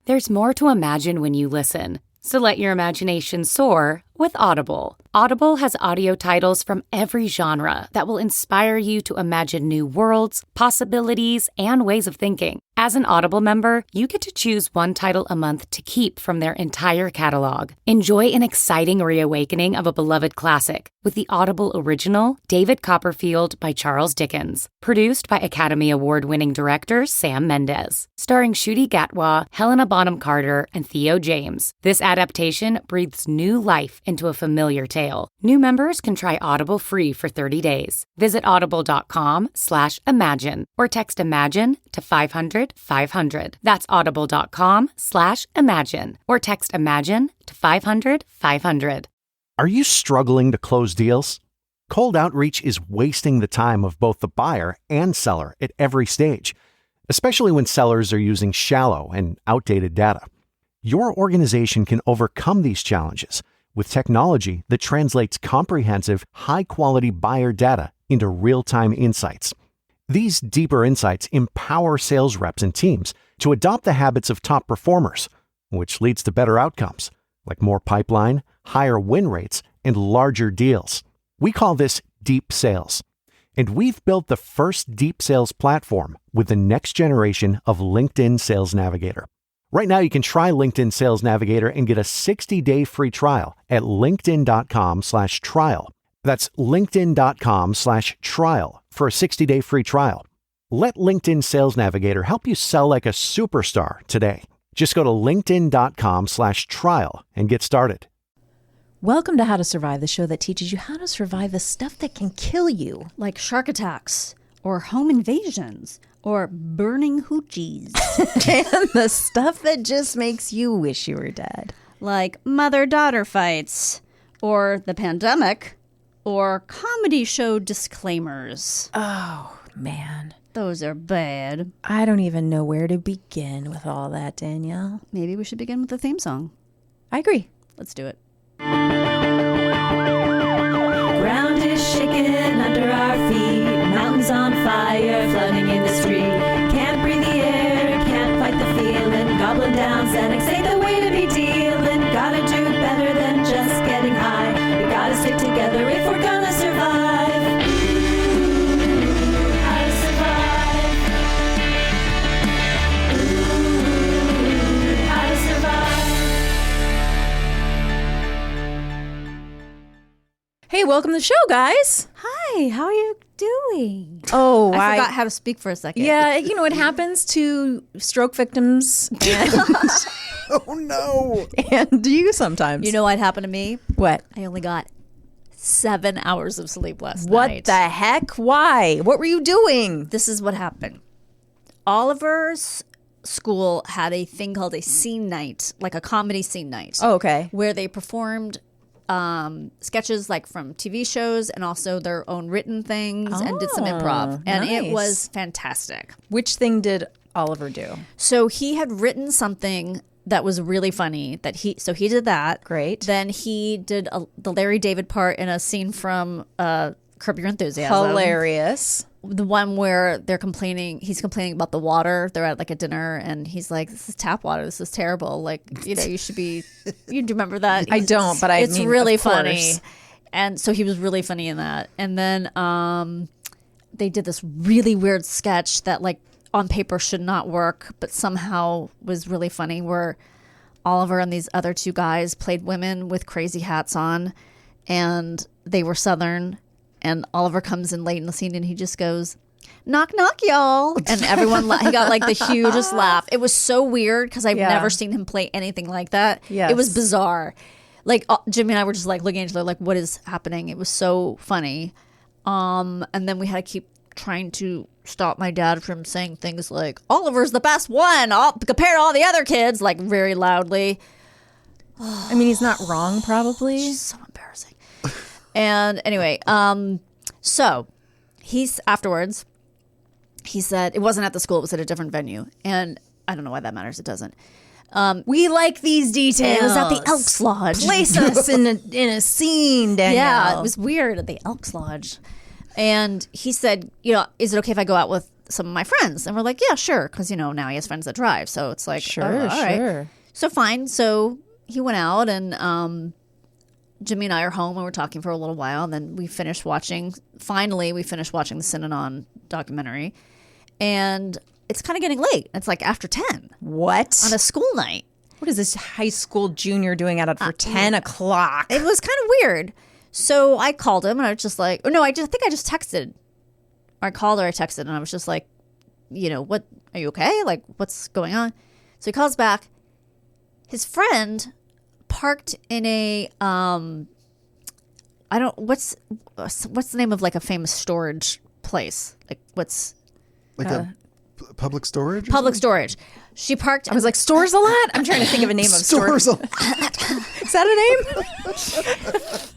There's more to imagine when you listen. So let your imagination soar with Audible. Audible has audio titles from every genre that will inspire you to imagine new worlds, possibilities, and ways of thinking. As an Audible member, you get to choose one title a month to keep from their entire catalog. Enjoy an exciting reawakening of a beloved classic with the Audible original David Copperfield by Charles Dickens, produced by Academy Award-winning director Sam Mendes, starring Ncuti Gatwa, Helena Bonham Carter, and Theo James. This adaptation breathes new life into a familiar tale. New members can try Audible free for 30 days. Visit audible.com/imagine or text IMAGINE to 500-500. That's audible.com/imagine or text IMAGINE to 500-500. Are you struggling to close deals? Cold outreach is wasting the time of both the buyer and seller at every stage, especially when sellers are using shallow and outdated data. Your organization can overcome these challenges with technology that translates comprehensive, high-quality buyer data into real-time insights. These deeper insights empower sales reps and teams to adopt the habits of top performers, which leads to better outcomes, like more pipeline, higher win rates, and larger deals. We call this deep sales. And we've built the first deep sales platform with the next generation of LinkedIn Sales Navigator. Right now, you can try LinkedIn Sales Navigator and get a 60-day free trial at linkedin.com/trial. That's linkedin.com/trial for a 60-day free trial. Let LinkedIn Sales Navigator help you sell like a superstar today. Just go to linkedin.com/trial and get started. Welcome to How to Survive, the show that teaches you how to survive the stuff that can kill you. Like shark attacks, or home invasions, or burning hoochies. And the stuff that just makes you wish you were dead. Like mother-daughter fights, or the pandemic, or comedy show disclaimers. Oh, man. Those are bad. I don't even know where to begin with all that, Danielle. Maybe we should begin with the theme song. I agree. Let's do it. Ground is shaking under our feet, mountains on fire, flooding in the street. Can't breathe the air, can't fight the feeling. Goblin down, Xanax ain't the way to be dealing. Gotta do better than just getting high. We gotta stick together if we're gonna survive. Ooh, how to survive. Ooh, how to survive. Hey, welcome to the show, guys. Hi, how are you doing? Oh, I forgot how to speak for a second. Yeah, you know, it happens to stroke victims and, Oh, no. and you sometimes. You know what happened to me? What? I only got 7 hours of sleep last What night. the heck? Why? What were you doing? This is what happened. Oliver's school had a thing called a scene night, like a comedy scene night. Oh, okay. Where they performed sketches like from TV shows and also their own written things and did some improv. And nice. it was fantastic. Which thing did Oliver do? So he had written something that was really funny he did that. Great. Then he did the Larry David part in a scene from Curb Your Enthusiasm. Hilarious. The one where he's complaining about the water. They're at like a dinner and he's like, this is tap water. This is terrible. Like, you know, you do remember that? I don't, but it's mean, really of funny. course. And so he was really funny in that. And then they did this really weird sketch that like on paper should not work, but somehow was really funny, where Oliver and these other two guys played women with crazy hats on, and they were Southern. And Oliver comes in late in the scene and he just goes, knock, knock, y'all. And everyone, he got like the hugest laugh. It was so weird because I've never seen him play anything like that. Yes. It was bizarre. Like Jimmy and I were just like looking at each other like, what is happening? It was so funny. And then we had to keep trying to stop my dad from saying things like, Oliver's the best one compared to all the other kids, like very loudly. I mean, he's not wrong, probably. It's so embarrassing. And anyway, so afterwards, he said, it wasn't at the school, it was at a different venue. And I don't know why that matters. It doesn't. We like these details. It was at the Elks Lodge. Place us in a scene, Danielle. Yeah, it was weird at the Elks Lodge. And he said, you know, is it okay if I go out with some of my friends. And we're like, yeah, sure. Because, now he has friends that drive. So it's like, Sure, all right. sure. So fine. So he went out and Jimmy and I are home and we're talking for a little while. And then we finished watching the Synanon documentary. And it's kind of getting late. It's like after 10 What? on a school night. What is this high school junior doing out for 10 o'clock? It was kind of weird. So I called him and I was just like, I think I just texted. Or I called or I texted and I was just like, what, are you okay? Like, what's going on? So he calls back. His friend parked in a, what's the name of like a famous storage place? Like what's... Like a public storage? Public storage. She parked... I was like, Stores a Lot? I'm trying to think of a name of Stores. store. Is that a name?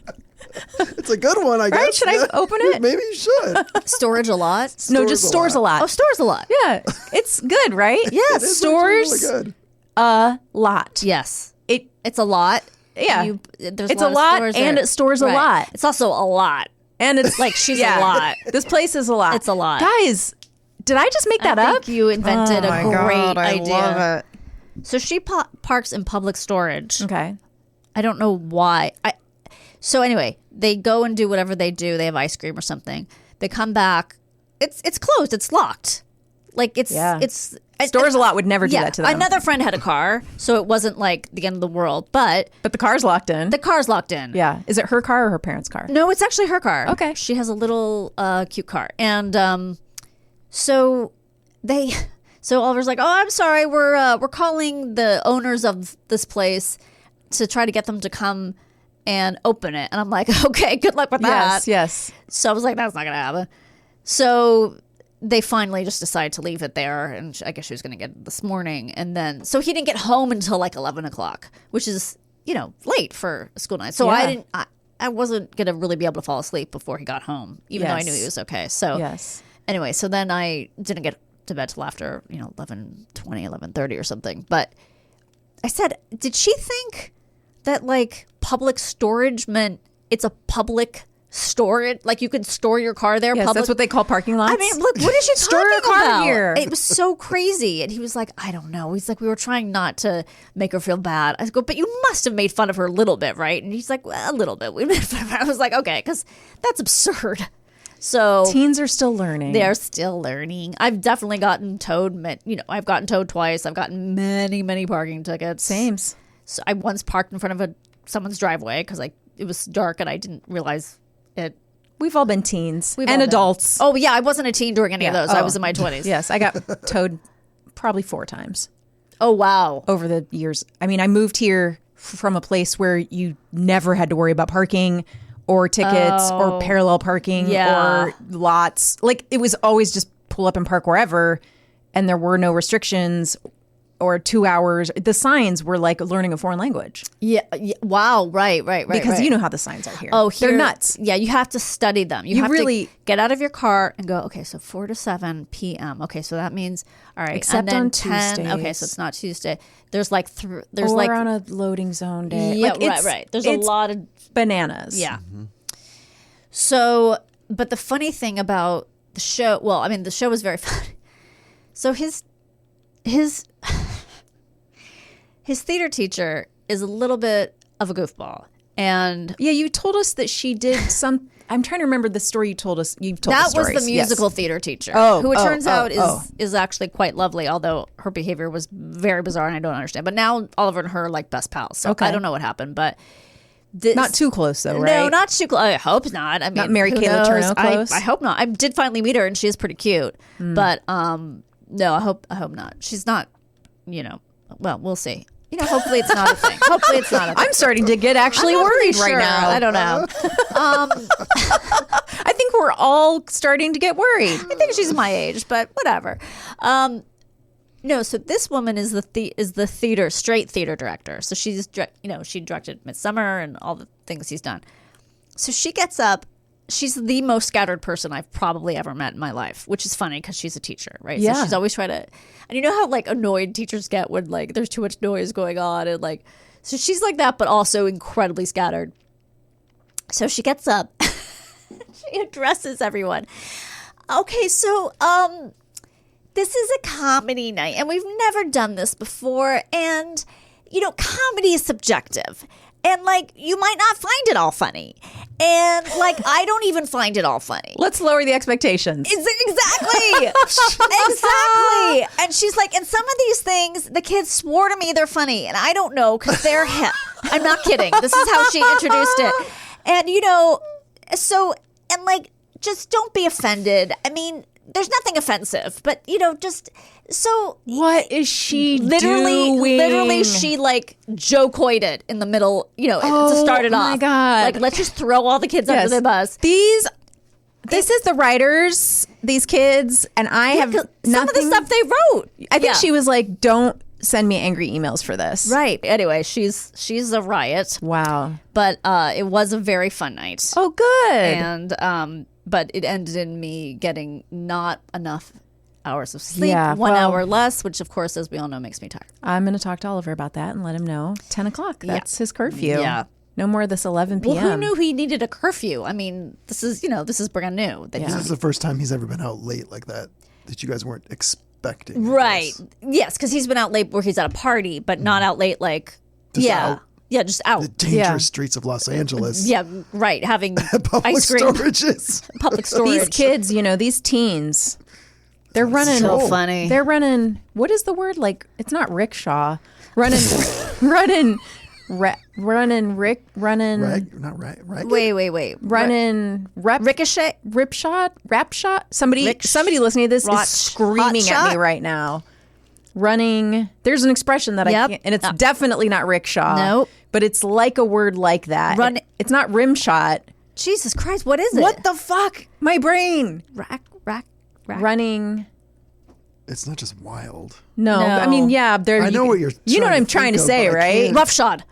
It's a good one, I guess. Right? Should I open it? Maybe you should. Storage a lot? No, just Stores a Lot. Oh, Stores a lot. Yeah. It's good, right? Yes. It is Stores really good. a lot. Yes. It's a lot. Yeah. There's It's a lot and it stores a lot. It's also a lot. And it's Like she's a lot. This place is a lot. It's a lot. Guys, did I just make that I up? think you invented a great idea. I love it. So she parks in public storage. Okay. I don't know why. So anyway, they go and do whatever they do. They have ice cream or something. They come back. It's closed. It's locked. Like it's Stores a Lot would never do yeah. that to them. Another friend had a car, so it wasn't like the end of the world. But But the car's locked in. the car's locked in. Yeah. Is it her car or her parents' car? No, it's actually her car. Okay. She has a little cute car. And so Oliver's like, "Oh, I'm sorry. We're calling the owners of this place to try to get them to come and open it." And I'm like, "Okay, good luck with that." Yes. So I was like, "That's not going to happen." So they finally just decided to leave it there, and I guess she was going to get it this morning. And then, so he didn't get home until like 11 o'clock, which is, late for a school night. So Yeah. I wasn't going to really be able to fall asleep before he got home, even though I knew he was okay. So Yes. anyway, so then I didn't get to bed till after, 11:20, 11:30 or something. But I said, did she think that like public storage meant it's a public storage? Like you could store your car there? Yes, public? that's what they call parking lots. I mean, look, what is she Store talking your car about? here. It was so crazy. And he was like, I don't know. He's like, we were trying not to make her feel bad. I go, but you must have made fun of her a little bit, right? And he's like, well, a little bit. We made fun of her. I was like, okay, because that's absurd. So Teens are still learning. they're still learning. I've definitely gotten towed. I've gotten towed twice. I've gotten many, many parking tickets. Sames. So I once parked in front of someone's driveway because it was dark and I didn't realize it. We've all been teens We've and all been. adults. Oh yeah, I wasn't a teen during any of Yeah. those. I Oh. was in my 20s. Yes, I got towed probably 4 times Oh wow. over the years. I mean, I moved here from a place where you never had to worry about parking or tickets or parallel parking Yeah. or lots. Like it was always just pull up and park wherever, and there were no restrictions or 2 hours. The signs were like learning a foreign language Yeah. Wow. Right. because right. you know how the signs are here. Oh, they're here- nuts. Yeah, you have to study them. You have really- to get out of your car and go, okay, so 4 to 7 p.m. Okay, so that means, all right. Except and then on 10. Okay, Tuesdays. so it's not Tuesday. There's like, there's or like, on a loading zone day. yeah, Like, right. There's a it's lot of, bananas. yeah. So, but the funny thing about the show, well, I mean, the show was very funny. So his theater teacher is a little bit of a goofball. And Yeah, you told us that she did some. I'm trying to remember the story you told us. You've told that us was stories. the Yes. musical theater teacher, Oh, who it oh, turns oh, out oh. is actually quite lovely, although her behavior was very bizarre and I don't understand. But now Oliver and her are like best pals. So Okay. I don't know what happened, but this, Not too close though, right? No, not too close. I hope not. I mean, Mary who Kay knows? Letourneau close? I hope not. I did finally meet her, and she is pretty cute. But no, I hope not. She's not. Well, we'll see. Hopefully it's not a thing. Hopefully it's not a thing. I'm starting to get actually I'm not worried really right sure. now. I don't know. I think we're all starting to get worried. I think she's my age, but whatever. No, so this woman is the straight theater director. So she directed Midsummer and all the things he's done. So she gets up. She's the most scattered person I've probably ever met in my life, which is funny because she's a teacher, right? Yeah. So she's always trying to, and you know how like annoyed teachers get when like there's too much noise going on, and like, so she's like that, but also incredibly scattered. So she gets up, she addresses everyone. Okay, so this is a comedy night and we've never done this before. And, comedy is subjective. And, you might not find it all funny. And, I don't even find it all funny. Let's lower the expectations. Exactly. Exactly. And she's like, and some of these things, the kids swore to me they're funny. And I don't know because they're hip. I'm not kidding. This is how she introduced it. And, just don't be offended. I mean, there's nothing offensive, but, so what is she doing? Literally, she Joe Coyed in the middle, to start it off. Oh my God. Let's just throw all the kids under the bus. This is the writers, these kids, and I have some nothing. of the stuff they wrote. I think she was like, don't send me angry emails for this. Right. Anyway, she's a riot. Wow. But it was a very fun night. Oh, good. And but it ended in me getting not enough hours of sleep. Yeah, 1 hour less, which of course, as we all know, makes me tired. I'm going to talk to Oliver about that and let him know 10 o'clock. That's his curfew. Yeah. No more of this 11 p.m. Well, who knew he needed a curfew? I mean, this is brand new. This is the first time he's ever been out late like that you guys weren't expecting. Right. Yes, because he's been out late where he's at a party, but not out late Just out. Yeah, just out. The dangerous streets of Los Angeles. Yeah, right. Having Public ice cream. storages. Public storage. These kids, these teens, they're running. So funny. They're running. What is the word? It's not rickshaw. Running. Running. Wait. Running. Ricochet. Rap shot. Somebody listening to this is screaming at me right now. Running. There's an expression that I can't, and it's definitely not rickshaw. Nope. But it's like a word like that. It's not rim shot. Jesus Christ, what is it? What the fuck? My brain. Rack. Running. It's not just wild. No. I mean, yeah. I know what you're. You know what I'm trying to say, right? Roughshod.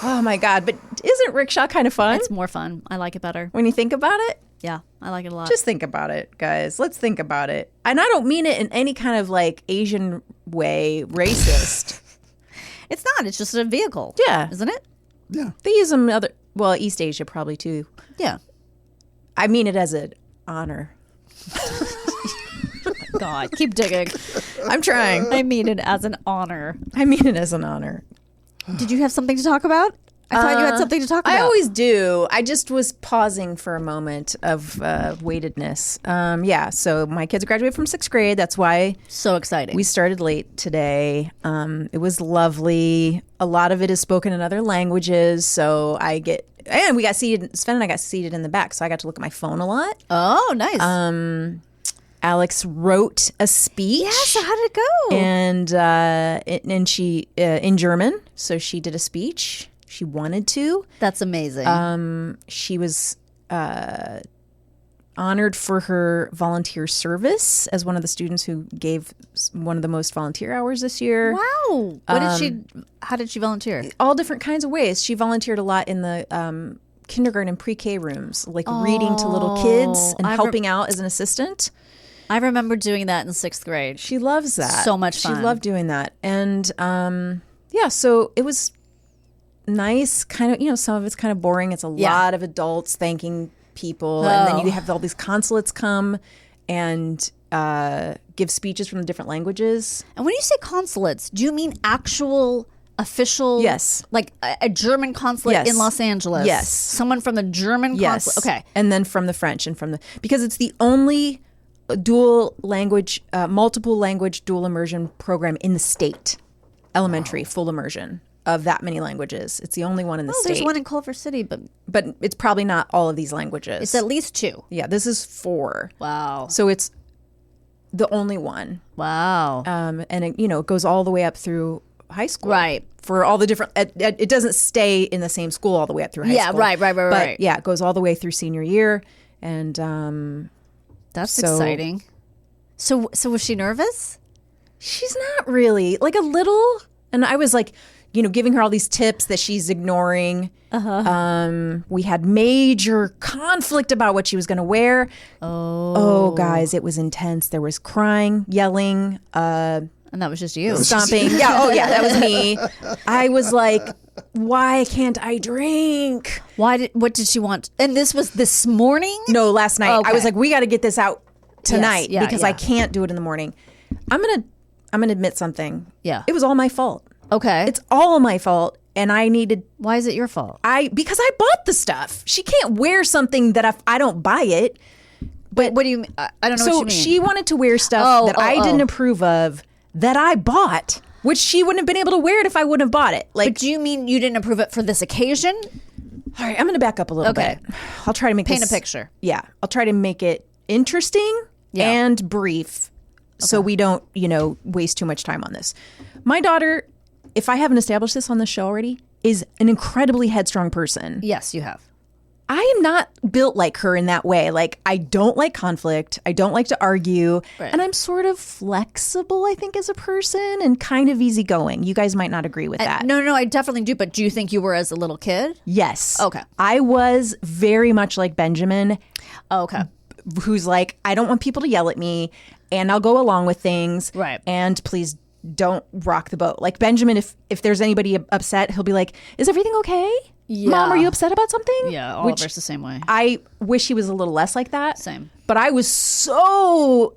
Oh my God! But isn't rickshaw kind of fun? It's more fun. I like it better. When you think about it. Yeah, I like it a lot. Just think about it, guys. Let's think about it. And I don't mean it in any kind of Asian way, racist. It's not. It's just a vehicle. Yeah. Isn't it? Yeah. They use them East Asia probably too. Yeah. I mean it as an honor. God, keep digging. I'm trying. I mean it as an honor. Did you have something to talk about? I thought you had something to talk about. I always do. I just was pausing for a moment of weightedness. So my kids graduated from 6th grade. That's why so exciting. We started late today. It was lovely. A lot of it is spoken in other languages. So we got seated, Sven and I got seated in the back. So I got to look at my phone a lot. Oh, nice. Alex wrote a speech. Yeah, so how did it go? And she, in German. So she did a speech. She wanted to. That's amazing. She was honored for her volunteer service as one of the students who gave one of the most volunteer hours this year. Wow. How did she volunteer? All different kinds of ways. She volunteered a lot in the kindergarten and pre-K rooms, reading to little kids and helping out as an assistant. I remember doing that in 6th grade. She loves that. So much fun. She loved doing that. And so it was nice, kind of, some of it's kind of boring. It's a lot of adults thanking people. And then you have all these consulates come and give speeches from the different languages. And when you say consulates, do you mean actual official? Yes. Like a German consulate in Los Angeles? Yes. Someone from the German consulate? Okay. And then from the French and because it's the only dual language, multiple language dual immersion program in the state. Elementary, full immersion of that many languages. It's the only one in the state. There's one in Culver City, but it's probably not all of these languages. It's at least 2. Yeah, this is 4. Wow. So it's the only one. Wow. And it goes all the way up through high school. Right. For all the different, it doesn't stay in the same school all the way up through high school. Yeah, right. But yeah, it goes all the way through senior year. And that's exciting. So was she nervous? She's not really. A little. And I was giving her all these tips that she's ignoring. We had major conflict about what she was going to wear. Oh, guys, it was intense. There was crying, yelling. And that was just you. Stomping. That was me. I was like, why can't I drink? What did she want? And this was this morning? No, last night. Okay. I was like, we got to get this out tonight Yes. Yeah, because yeah. I can't do it in the morning. I'm gonna admit something. Yeah. It was all my fault. Okay. It's all my fault, and I needed. Why is it your fault? Because I bought the stuff. She can't wear something that if I don't buy it. But What do you mean? I don't know what you mean. she wanted to wear stuff that I didn't approve of that I bought, which she wouldn't have been able to wear it if I wouldn't have bought it. But do you mean you didn't approve it for this occasion? All right, I'm going to back up a little bit. I'll try to make Paint a picture. Yeah, I'll try to make it interesting and brief, so we don't, waste too much time on this. My daughter, if I haven't established this on the show already, is an incredibly headstrong person. Yes, you have. I am not built like her in that way. Like, I don't like conflict. I don't like to argue. Right. And I'm sort of flexible, I think, as a person and kind of easygoing. You guys might not agree with that. No, I definitely do. But do you think you were as a little kid? Yes. Okay. I was very much like Benjamin, Oh, okay. who's like, I don't want people to yell at me and I'll go along with things. Right. And please don't rock the boat. Like Benjamin, if there's anybody upset, he'll be like, is everything okay? Yeah. Mom, are you upset about something? Yeah, Oliver's the same way. I wish he was a little less like that. Same. But I was so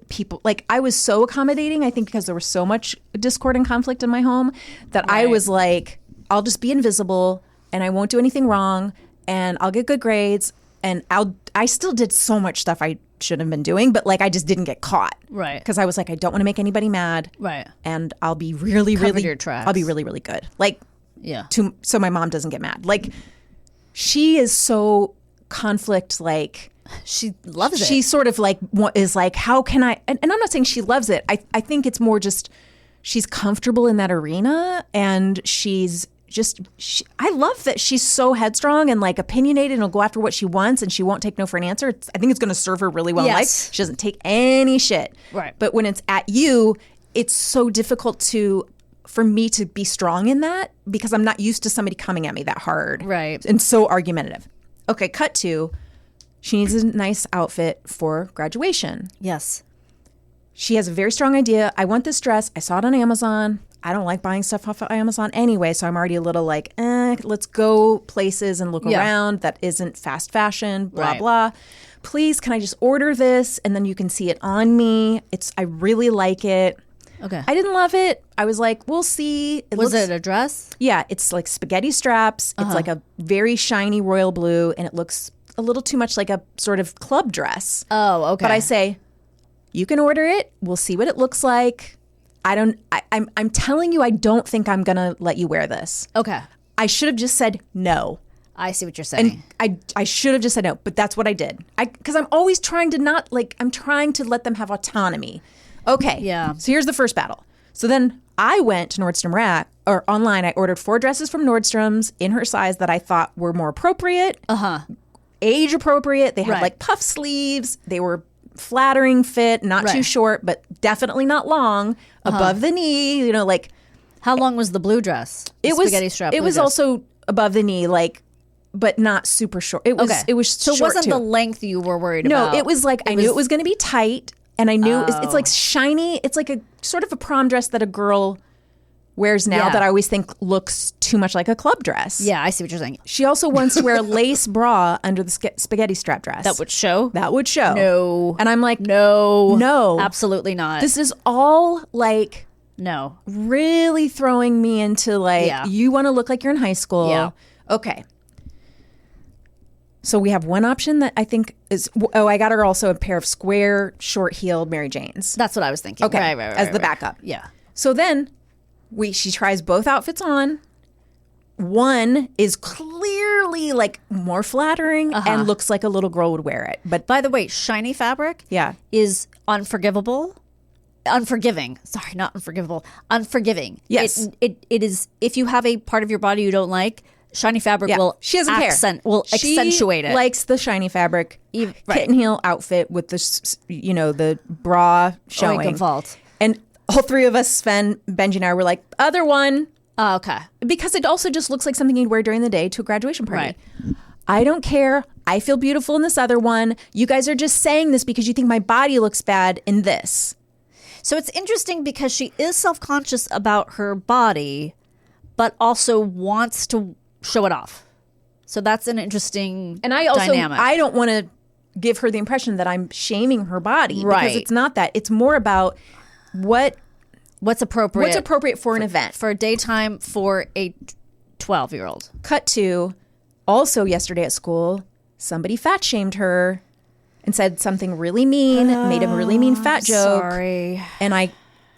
accommodating, I think, because there was so much discord and conflict in my home that I was like, I'll just be invisible and I won't do anything wrong and I'll get good grades and I still did so much stuff I shouldn't have been doing, but like I just didn't get caught. Right. Because I was like, I don't want to make anybody mad. Right. And I'll be really, Covered really, your tracks. I'll be really, really good. Like, Yeah. so my mom doesn't get mad. Like, she is so conflict, like, She loves it. she sort of like is like, how can I, and I'm not saying she loves it. I think it's more just she's comfortable in that arena and she's just, I love that she's so headstrong and like opinionated and will go after what she wants and she won't take no for an answer. I think it's going to serve her really well in life. She doesn't take any shit. Right. But when it's at you, it's so difficult for me to be strong in that because I'm not used to somebody coming at me that hard. Right. And so argumentative. Okay, cut to, she needs a nice outfit for graduation. Yes. She has a very strong idea. I want this dress. I saw it on Amazon. I don't like buying stuff off of Amazon anyway, so I'm already a little like, let's go places and look around. That isn't fast fashion, blah, blah. Please, can I just order this and then you can see it on me? I really like it. Okay. I didn't love it. I was like, we'll see. Was it a dress? Yeah, it's like spaghetti straps. It's like a very shiny royal blue, and it looks a little too much like a sort of club dress. Oh, okay. But I say, you can order it. We'll see what it looks like. I'm telling you, I don't think I'm going to let you wear this. Okay. I should have just said no. I see what you're saying. And I should have just said no, but that's what I did. Because I'm always trying to I'm trying to let them have autonomy. Okay. Yeah. So here's the first battle. So then I went to Nordstrom Rack, or online. I ordered 4 dresses from Nordstrom's in her size that I thought were more appropriate. Age appropriate. They had like puff sleeves. They were flattering fit, not too short, but definitely not long, above the knee, like. How long was the blue dress? Spaghetti strap. It was also above the knee, like, but not super short. It was. Okay. It was. So it short wasn't too. the length you were worried about. No, it was like I knew it was going to be tight, and I knew it's like shiny. It's like a sort of a prom dress that a girl wears now that I always think looks too much like a club dress. Yeah, I see what you're saying. She also wants to wear a lace bra under the spaghetti strap dress. That would show? That would show. No. And I'm like, no. Absolutely not. This is all like no. really throwing me into like, you want to look like you're in high school. Yeah. Okay. So we have one option that I think is, I got her also a pair of square, short-heeled Mary Janes. That's what I was thinking. Okay. Right, as the backup. Yeah. So then she tries both outfits on. One is clearly like more flattering and looks like a little girl would wear it. But by the way, shiny fabric is unforgivable. Unforgiving. Sorry, not unforgivable. Unforgiving. Yes. It is, if you have a part of your body you don't like, shiny fabric will she doesn't care. Accentuate it. She likes the shiny fabric kitten heel outfit with the the bra showing. Vault. And all 3 of us, Sven, Benji, and I were like, other one. Oh, okay. Because it also just looks like something you'd wear during the day to a graduation party. Right. I don't care. I feel beautiful in this other one. You guys are just saying this because you think my body looks bad in this. So it's interesting because she is self-conscious about her body, but also wants to show it off. So that's an interesting And I also, dynamic. I don't want to give her the impression that I'm shaming her body. Right. Because it's not that. It's more about what's appropriate for an event. for daytime for a 12-year-old. Cut to, also yesterday at school, somebody fat shamed her and said something really mean, made a really mean fat joke. Sorry. And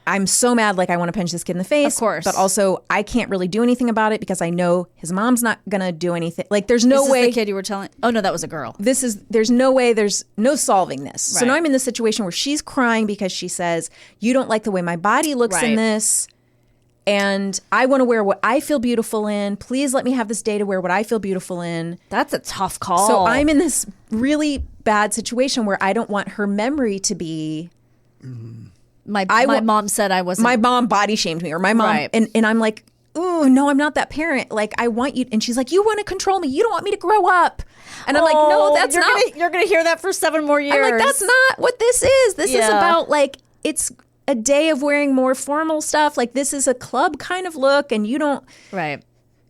I'm so mad, like I want to punch this kid in the face. Of course. But also I can't really do anything about it because I know his mom's not going to do anything. Like there's no way. This is the kid you were telling? Oh, no, that was a girl. There's no way, there's no solving this. So Right. now I'm in this situation where she's crying because she says, you don't like the way my body looks in Right. this. And I want to wear what I feel beautiful in. Please let me have this day to wear what I feel beautiful in. That's a tough call. So I'm in this really bad situation where I don't want her memory to be My mom said I wasn't. my mom body shamed me, or my mom, Right. and I'm like, ooh, no, I'm not that parent. Like I want you, and she's like, you want to control me. You don't want me to grow up. And I'm like, no, that's you're not. You're gonna hear that for 7 more years. I'm like, that's not what this is. This is Yeah. about like, it's a day of wearing more formal stuff. Like this is a club kind of look, and you don't. Right.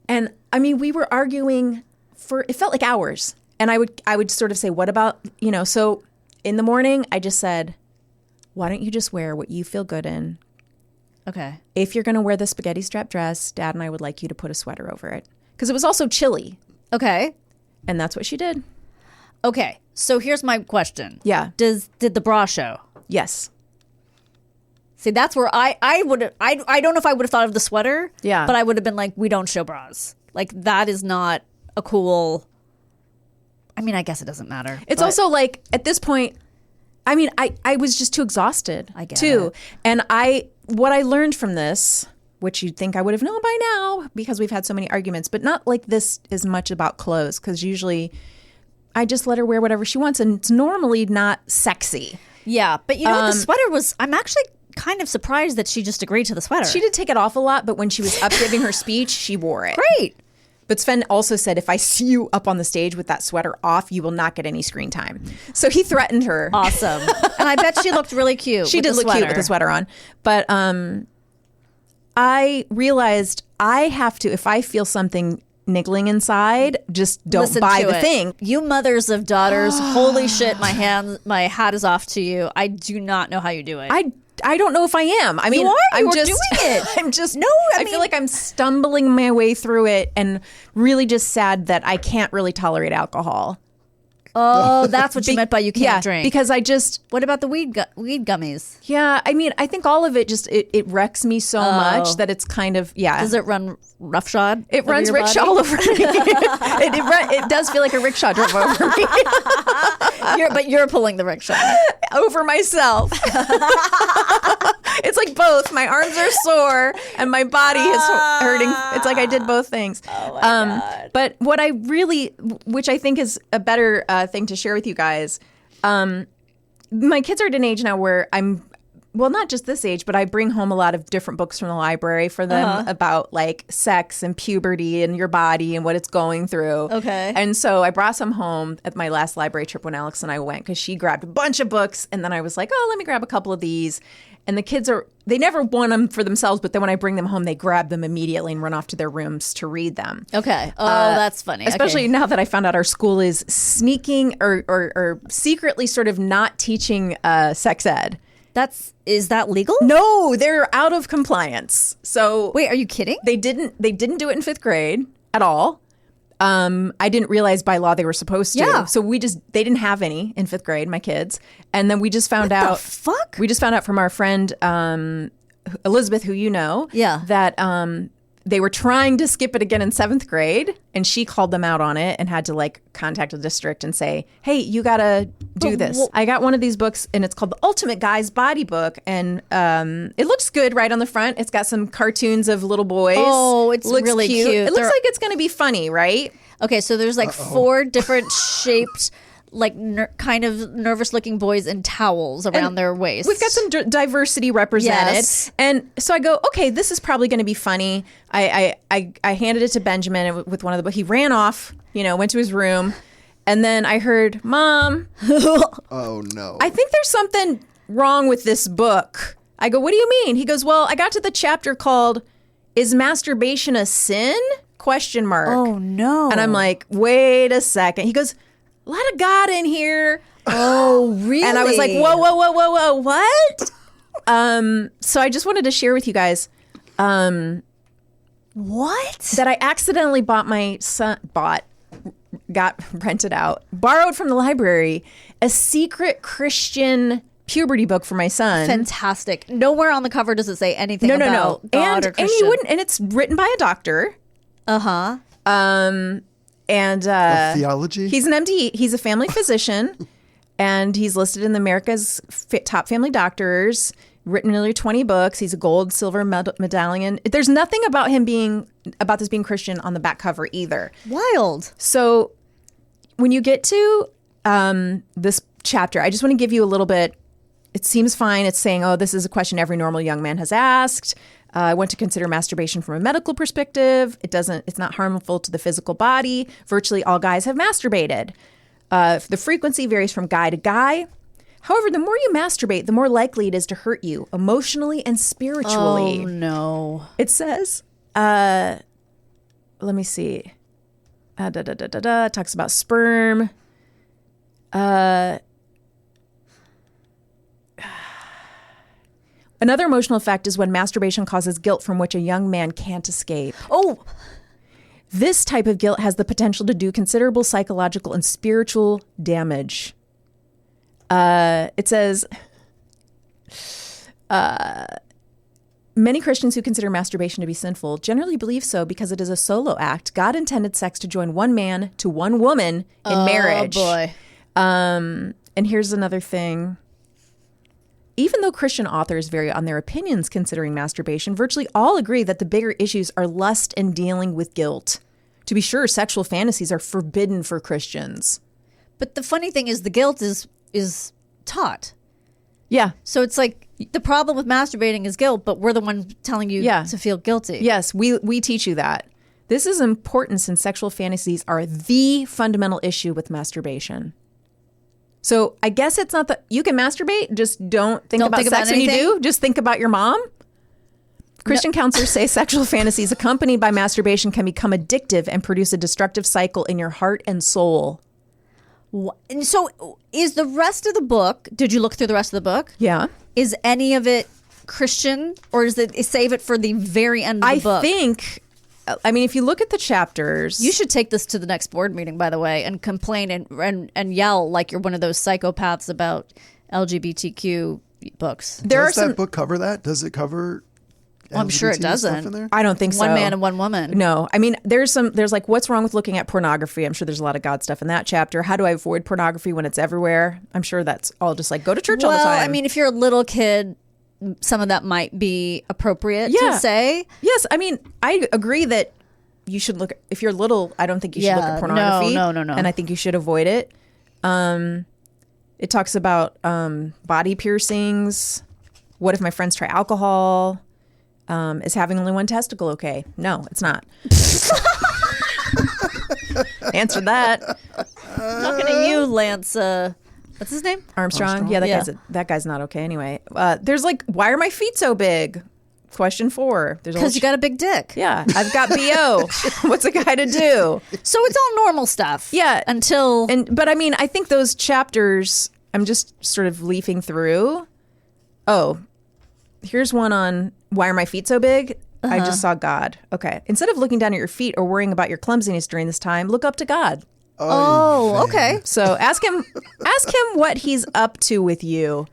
And I mean, we were arguing for, it felt like hours. And I would sort of say, what about, so in the morning, I just said, why don't you just wear what you feel good in? Okay. If you're going to wear the spaghetti strap dress, Dad and I would like you to put a sweater over it. Because it was also chilly. Okay. And that's what she did. Okay. So here's my question. Yeah. Did the bra show? Yes. See, that's where I would I don't know if I would have thought of the sweater. Yeah. But I would have been like, we don't show bras. Like that is not a cool. I mean, I guess it doesn't matter. It's but- also like, at this point, I mean, I was just too exhausted. I get too. it. And what I learned from this, which you'd think I would have known by now because we've had so many arguments, but not like this as much about clothes, because usually I just let her wear whatever she wants, and it's normally not sexy. Yeah, but you know what? The sweater was. I'm actually kind of surprised that she just agreed to the sweater. She did take it off a lot, but when she was up giving her speech, she wore it. Great. But Sven also said, if I see you up on the stage with that sweater off, you will not get any screen time. So he threatened her. Awesome. And I bet she looked really cute. She with did the look cute sweater. with the sweater on. But I realized I have to, if I feel something niggling inside, just don't Listen buy to the it. thing. You mothers of daughters, holy shit, my hat is off to you. I do not know how you do it. I don't know if I am. I mean, are. I'm You are just doing it. I'm just No, I I mean- feel like I'm stumbling my way through it, and really just sad that I can't really tolerate alcohol. oh, that's what you meant by you can't drink. Because I just What about the weed gummies? yeah, I mean, I think all of it just it wrecks me so much that it's kind of Does it run roughshod? It over runs your rickshaw body? all over me. it does feel like a rickshaw drove over me, But you're pulling the rickshaw. over myself. It's like both. My arms are sore and my body is hurting. It's like I did both things. Oh my God. But what I really, which I think is a better thing to share with you guys, my kids are at an age now where well, not just this age, but I bring home a lot of different books from the library for them about like sex and puberty and your body and what it's going through. Okay. And so I brought some home at my last library trip when Alex and I went, because she grabbed a bunch of books, and then I was like, oh, let me grab a couple of these. And the kids they never want them for themselves, but then when I bring them home, they grab them immediately and run off to their rooms to read them. Okay. Oh, that's funny. Especially Okay. now that I found out our school is sneaking or secretly sort of not teaching sex ed. Is that legal? No, they're out of compliance. So Wait, are you kidding? they didn't do it in 5th grade at all. I didn't realize by law they were supposed to. Yeah. So they didn't have any in 5th grade, my kids. And then we just found What the out. fuck? We just found out from our friend Elizabeth, who you know. Yeah. That they were trying to skip it again in 7th grade, and she called them out on it and had to like contact the district and say, hey, you gotta do this. I got one of these books, and it's called The Ultimate Guy's Body Book, and it looks good right on the front. It's got some cartoons of little boys. Oh, it's looks really cute. It looks They're- like it's gonna be funny, right? Okay, so there's like 4 different shaped, like kind of nervous looking boys in towels around their waist. We've got some diversity represented. Yes. And so I go, okay, this is probably going to be funny. I handed it to Benjamin with one of the books. He ran off, went to his room. And then I heard, Mom, Oh, no. I think there's something wrong with this book. I go, what do you mean? He goes, well, I got to the chapter called Is Masturbation a Sin? ? Oh no. And I'm like, wait a second. He goes, a lot of God in here. Oh, really? And I was like, whoa, what? So I just wanted to share with you guys What? that I accidentally got rented out, borrowed from the library, a secret Christian puberty book for my son. Fantastic. Nowhere on the cover does it say anything about God and or Christian. you wouldn't, and it's written by a doctor. Uh-huh. And Theology? he's an MD. He's a family physician, and he's listed in the America's top family doctors. Written nearly 20 books. He's a gold, silver medallion. There's nothing about this being Christian on the back cover either. Wild. So when you get to this chapter, I just want to give you a little bit. It seems fine. It's saying, oh, this is a question every normal young man has asked. I want to consider masturbation from a medical perspective. It's not harmful to the physical body. Virtually all guys have masturbated. The frequency varies from guy to guy. However, the more you masturbate, the more likely it is to hurt you emotionally and spiritually. Oh, no. It says, let me see. It talks about sperm. Another emotional effect is when masturbation causes guilt from which a young man can't escape. Oh, This type of guilt has the potential to do considerable psychological and spiritual damage. It says, many Christians who consider masturbation to be sinful generally believe so because it is a solo act. God intended sex to join one man to one woman in marriage. Oh, boy. And here's another thing. Even though Christian authors vary on their opinions considering masturbation, virtually all agree that the bigger issues are lust and dealing with guilt. To be sure, sexual fantasies are forbidden for Christians. But the funny thing is the guilt is taught. Yeah. So it's like the problem with masturbating is guilt, but we're the one telling you to feel guilty. Yes, we teach you that. This is important since sexual fantasies are the fundamental issue with masturbation. So I guess it's not that you can masturbate, just don't think about sex when you do. Just think about your mom. Christian counselors say sexual fantasies accompanied by masturbation can become addictive and produce a destructive cycle in your heart and soul. And so is the rest of the book, did you look through the rest of the book? Yeah. Is any of it Christian or is it save it for the very end of the book? I mean, if you look at the chapters... You should take this to the next board meeting, by the way, and complain and yell like you're one of those psychopaths about LGBTQ books. Does that book cover that? Does it cover I'm sure it LGBT stuff doesn't. in there? I don't think so. One man and one woman. No. I mean, there's like, what's wrong with looking at pornography? I'm sure there's a lot of God stuff in that chapter. How do I avoid pornography when it's everywhere? I'm sure that's all just like, go to church all the time. Well, I mean, if you're a little kid, some of that might be appropriate to say. Yes. I mean, I agree that you should look, if you're little, I don't think you should look at pornography. No. And I think you should avoid it. It talks about body piercings. What if my friends try alcohol? Is having only one testicle okay? No, it's not. Answer that. Talking to you, Lance. What's his name? Armstrong. Yeah, that guy's not okay anyway. There's like, why are my feet so big? Question 4. Because you got a big dick. Yeah, I've got BO. What's a guy to do? So it's all normal stuff. Yeah. But I mean, I think those chapters, I'm just sort of leafing through. Oh, here's one on why are my feet so big? I just saw God. Okay. Instead of looking down at your feet or worrying about your clumsiness during this time, look up to God. Oh, okay. So ask him what he's up to with you.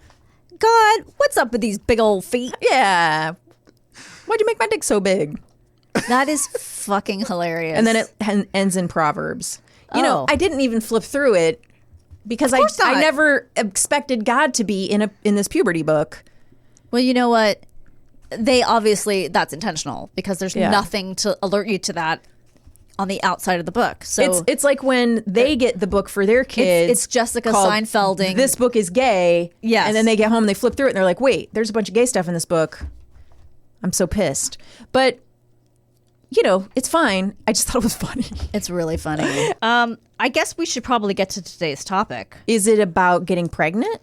God, what's up with these big old feet? Yeah. Why'd you make my dick so big? That is fucking hilarious. And then it ends in Proverbs. You know, I didn't even flip through it because I never expected God to be in this puberty book. Well, you know what? They obviously, that's intentional because there's nothing to alert you to that on the outside of the book. So it's like when they get the book for their kids. It's Jessica Seinfelding. This book is gay. Yes. And then they get home and they flip through it and they're like, wait, there's a bunch of gay stuff in this book. I'm so pissed. But, you know, it's fine. I just thought it was funny. It's really funny. I guess we should probably get to today's topic. Is it about getting pregnant?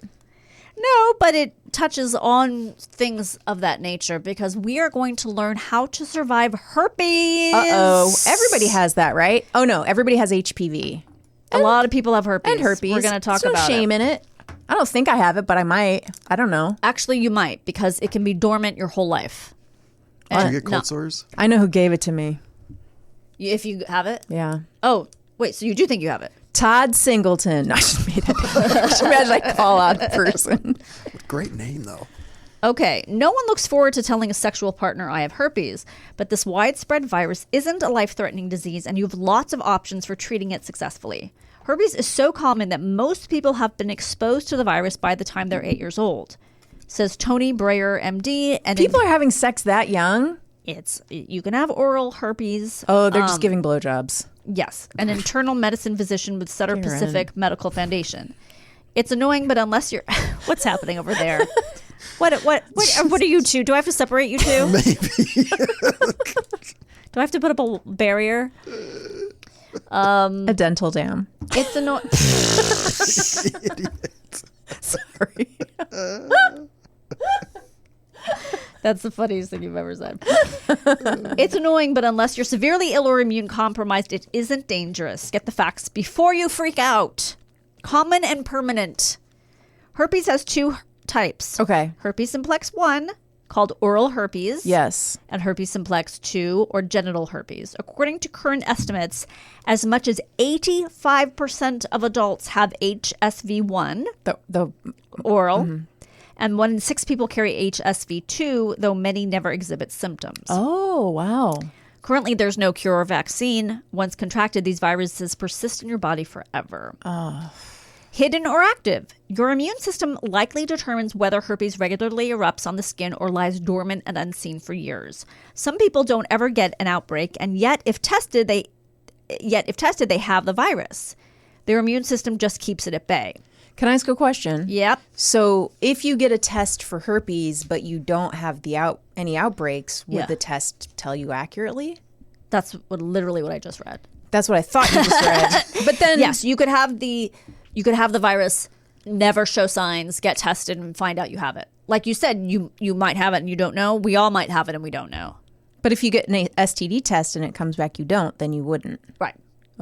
No, but it touches on things of that nature because we are going to learn how to survive herpes. Uh-oh. Everybody has that, right? Oh, no. Everybody has HPV. A lot of people have herpes. And herpes. We're going to talk There's about no shame it. in it. I don't think I have it, but I might. I don't know. Actually, you might, because it can be dormant your whole life. Do you And get cold sores? I know who gave it to me. if you have it? Yeah. Oh, wait, so you do think you have it? Todd Singleton. No, I just made it. Just imagine I call out a person. Great name, though. Okay, no one looks forward to telling a sexual partner I have herpes, but this widespread virus isn't a life-threatening disease, and you have lots of options for treating it successfully. Herpes is so common that most people have been exposed to the virus by the time they're 8 years old, says Tony Breyer, MD. And People are having sex that young? you can have oral herpes. Oh, they're just giving blowjobs. Yes, an internal medicine physician with Sutter Pacific Medical Foundation. It's annoying, but unless you're, what's happening over there? What are you two? Do I have to separate you two? Maybe. Do I have to put up a barrier? A dental dam. It's annoying. Sorry. That's the funniest thing you've ever said. It's annoying, but unless you're severely ill or immune compromised, it isn't dangerous. Get the facts before you freak out. Common and permanent. Herpes has two types. Okay. Herpes simplex 1, called oral herpes. Yes. And herpes simplex 2, or genital herpes. According to current estimates, as much as 85% of adults have HSV1, The oral, and 1 in 6 people carry HSV2, though many never exhibit symptoms. Oh, wow. Currently, there's no cure or vaccine. Once contracted, these viruses persist in your body forever. Hidden or active. Your immune system likely determines whether herpes regularly erupts on the skin or lies dormant and unseen for years. Some people don't ever get an outbreak, and yet if tested, they have the virus. Their immune system just keeps it at bay. Can I ask a question? Yep. So if you get a test for herpes, but you don't have any outbreaks, would Yeah. the test tell you accurately? That's literally what I just read. That's what I thought you just read. But then Yes, you could have the virus, never show signs, get tested, and find out you have it. Like you said, you might have it and you don't know. We all might have it and we don't know. But if you get an STD test and it comes back you don't, then you wouldn't. Right.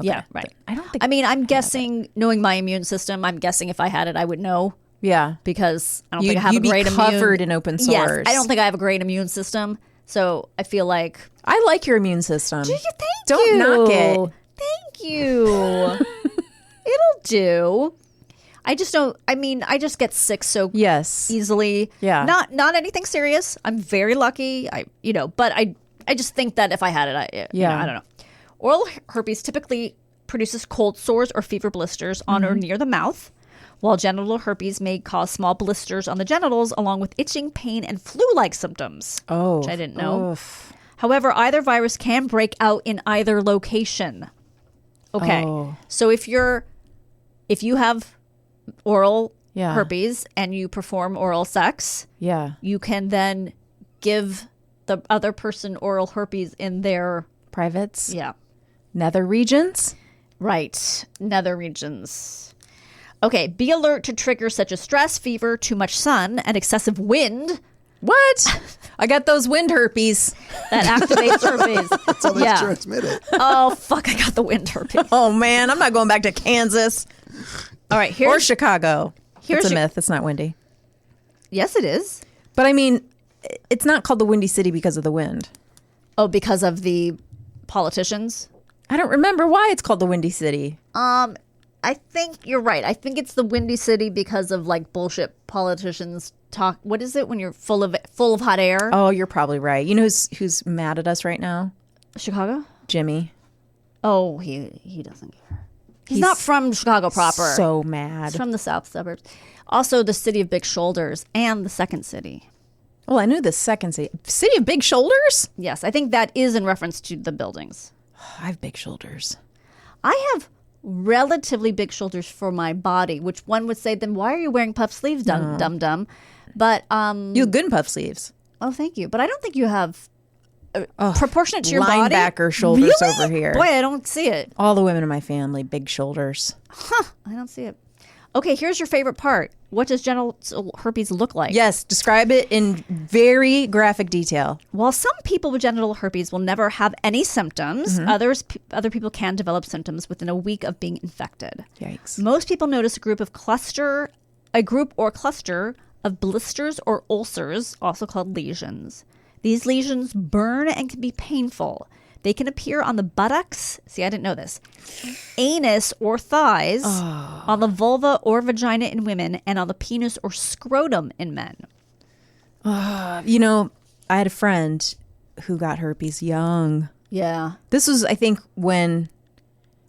Yeah, right. I don't think I mean, I'm guessing, knowing my immune system, I'm guessing if I had it, I would know, Yeah. because I don't think I have You'd a great be covered in open sores. Yes, I don't think I have a great immune system. So I feel like, I like your immune system. thank Don't you. knock it. Thank you. It'll do. I just don't. I mean, I just get sick so Yes. easily. Yeah. Not anything serious. I'm very lucky. But I just think that if I had it, I don't know. Oral herpes typically produces cold sores or fever blisters on or near the mouth, while genital herpes may cause small blisters on the genitals, along with itching, pain, and flu-like symptoms. Oh. Which I didn't know. Oof. However, either virus can break out in either location. Okay. Oh. So if you have oral Yeah. herpes and you perform oral sex, Yeah. you can then give the other person oral herpes in their, Privates. yeah. Nether regions. Right. Nether regions. Okay. Be alert to triggers such as stress, fever, too much sun, and excessive wind What? I got those wind herpes. that activates herpes. That's how they transmit it. Oh, fuck. I got the wind herpes. Oh man, I'm not going back to Kansas All right. or Here's, Chicago. here's It's a your- myth. It's not windy. yes, it is. But I mean, it's not called the Windy City because of the wind. Oh, because of the politicians? I don't remember why it's called the Windy City. I think you're right. I think it's the Windy City because of like bullshit politicians talk. What is it when you're full of hot air? Oh, you're probably right. You know who's mad at us right now? Chicago? Jimmy. Oh, he doesn't care. He's not from Chicago proper. So mad. He's from the south suburbs. Also, the city of big shoulders and the second city. Well, I knew the second city. City of Big Shoulders? Yes, I think that is in reference to the buildings. I have big shoulders. I have relatively big shoulders for my body, which one would say, then why are you wearing puff sleeves, dumb? But You have good in puff sleeves. oh, thank you. But I don't think you have proportionate to your body. Linebacker shoulders Really? over here. Boy, I don't see it. All the women in my family, big shoulders. I don't see it. Okay, here's your favorite part. What does genital herpes look like? Yes, describe it in very graphic detail. While some people with genital herpes will never have any symptoms, other people can develop symptoms within a week of being infected. Yikes. Most people notice a group or cluster of blisters or ulcers, also called lesions. These lesions burn and can be painful. They can appear on the buttocks. See, I didn't know this. Anus or thighs, on the vulva or vagina in women, and on the penis or scrotum in men. You know, I had a friend who got herpes young. Yeah. This was, I think, when,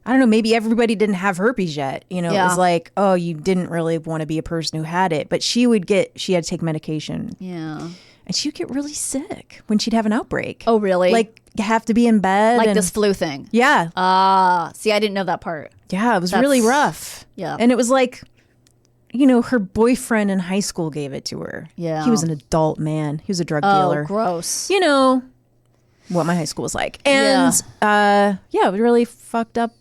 I don't know, maybe everybody didn't have herpes yet. You know, it was like, oh, you didn't really want to be a person who had it. But she had to take medication. Yeah. And she would get really sick when she'd have an outbreak. Oh, really? Like, have to be in bed. Like this flu thing. Yeah. See, I didn't know that part. Yeah, it was really rough. Yeah. And it was like, you know, her boyfriend in high school gave it to her. Yeah. He was an adult man. He was a drug dealer. Oh, gross. You know what my high school was like. And it really fucked up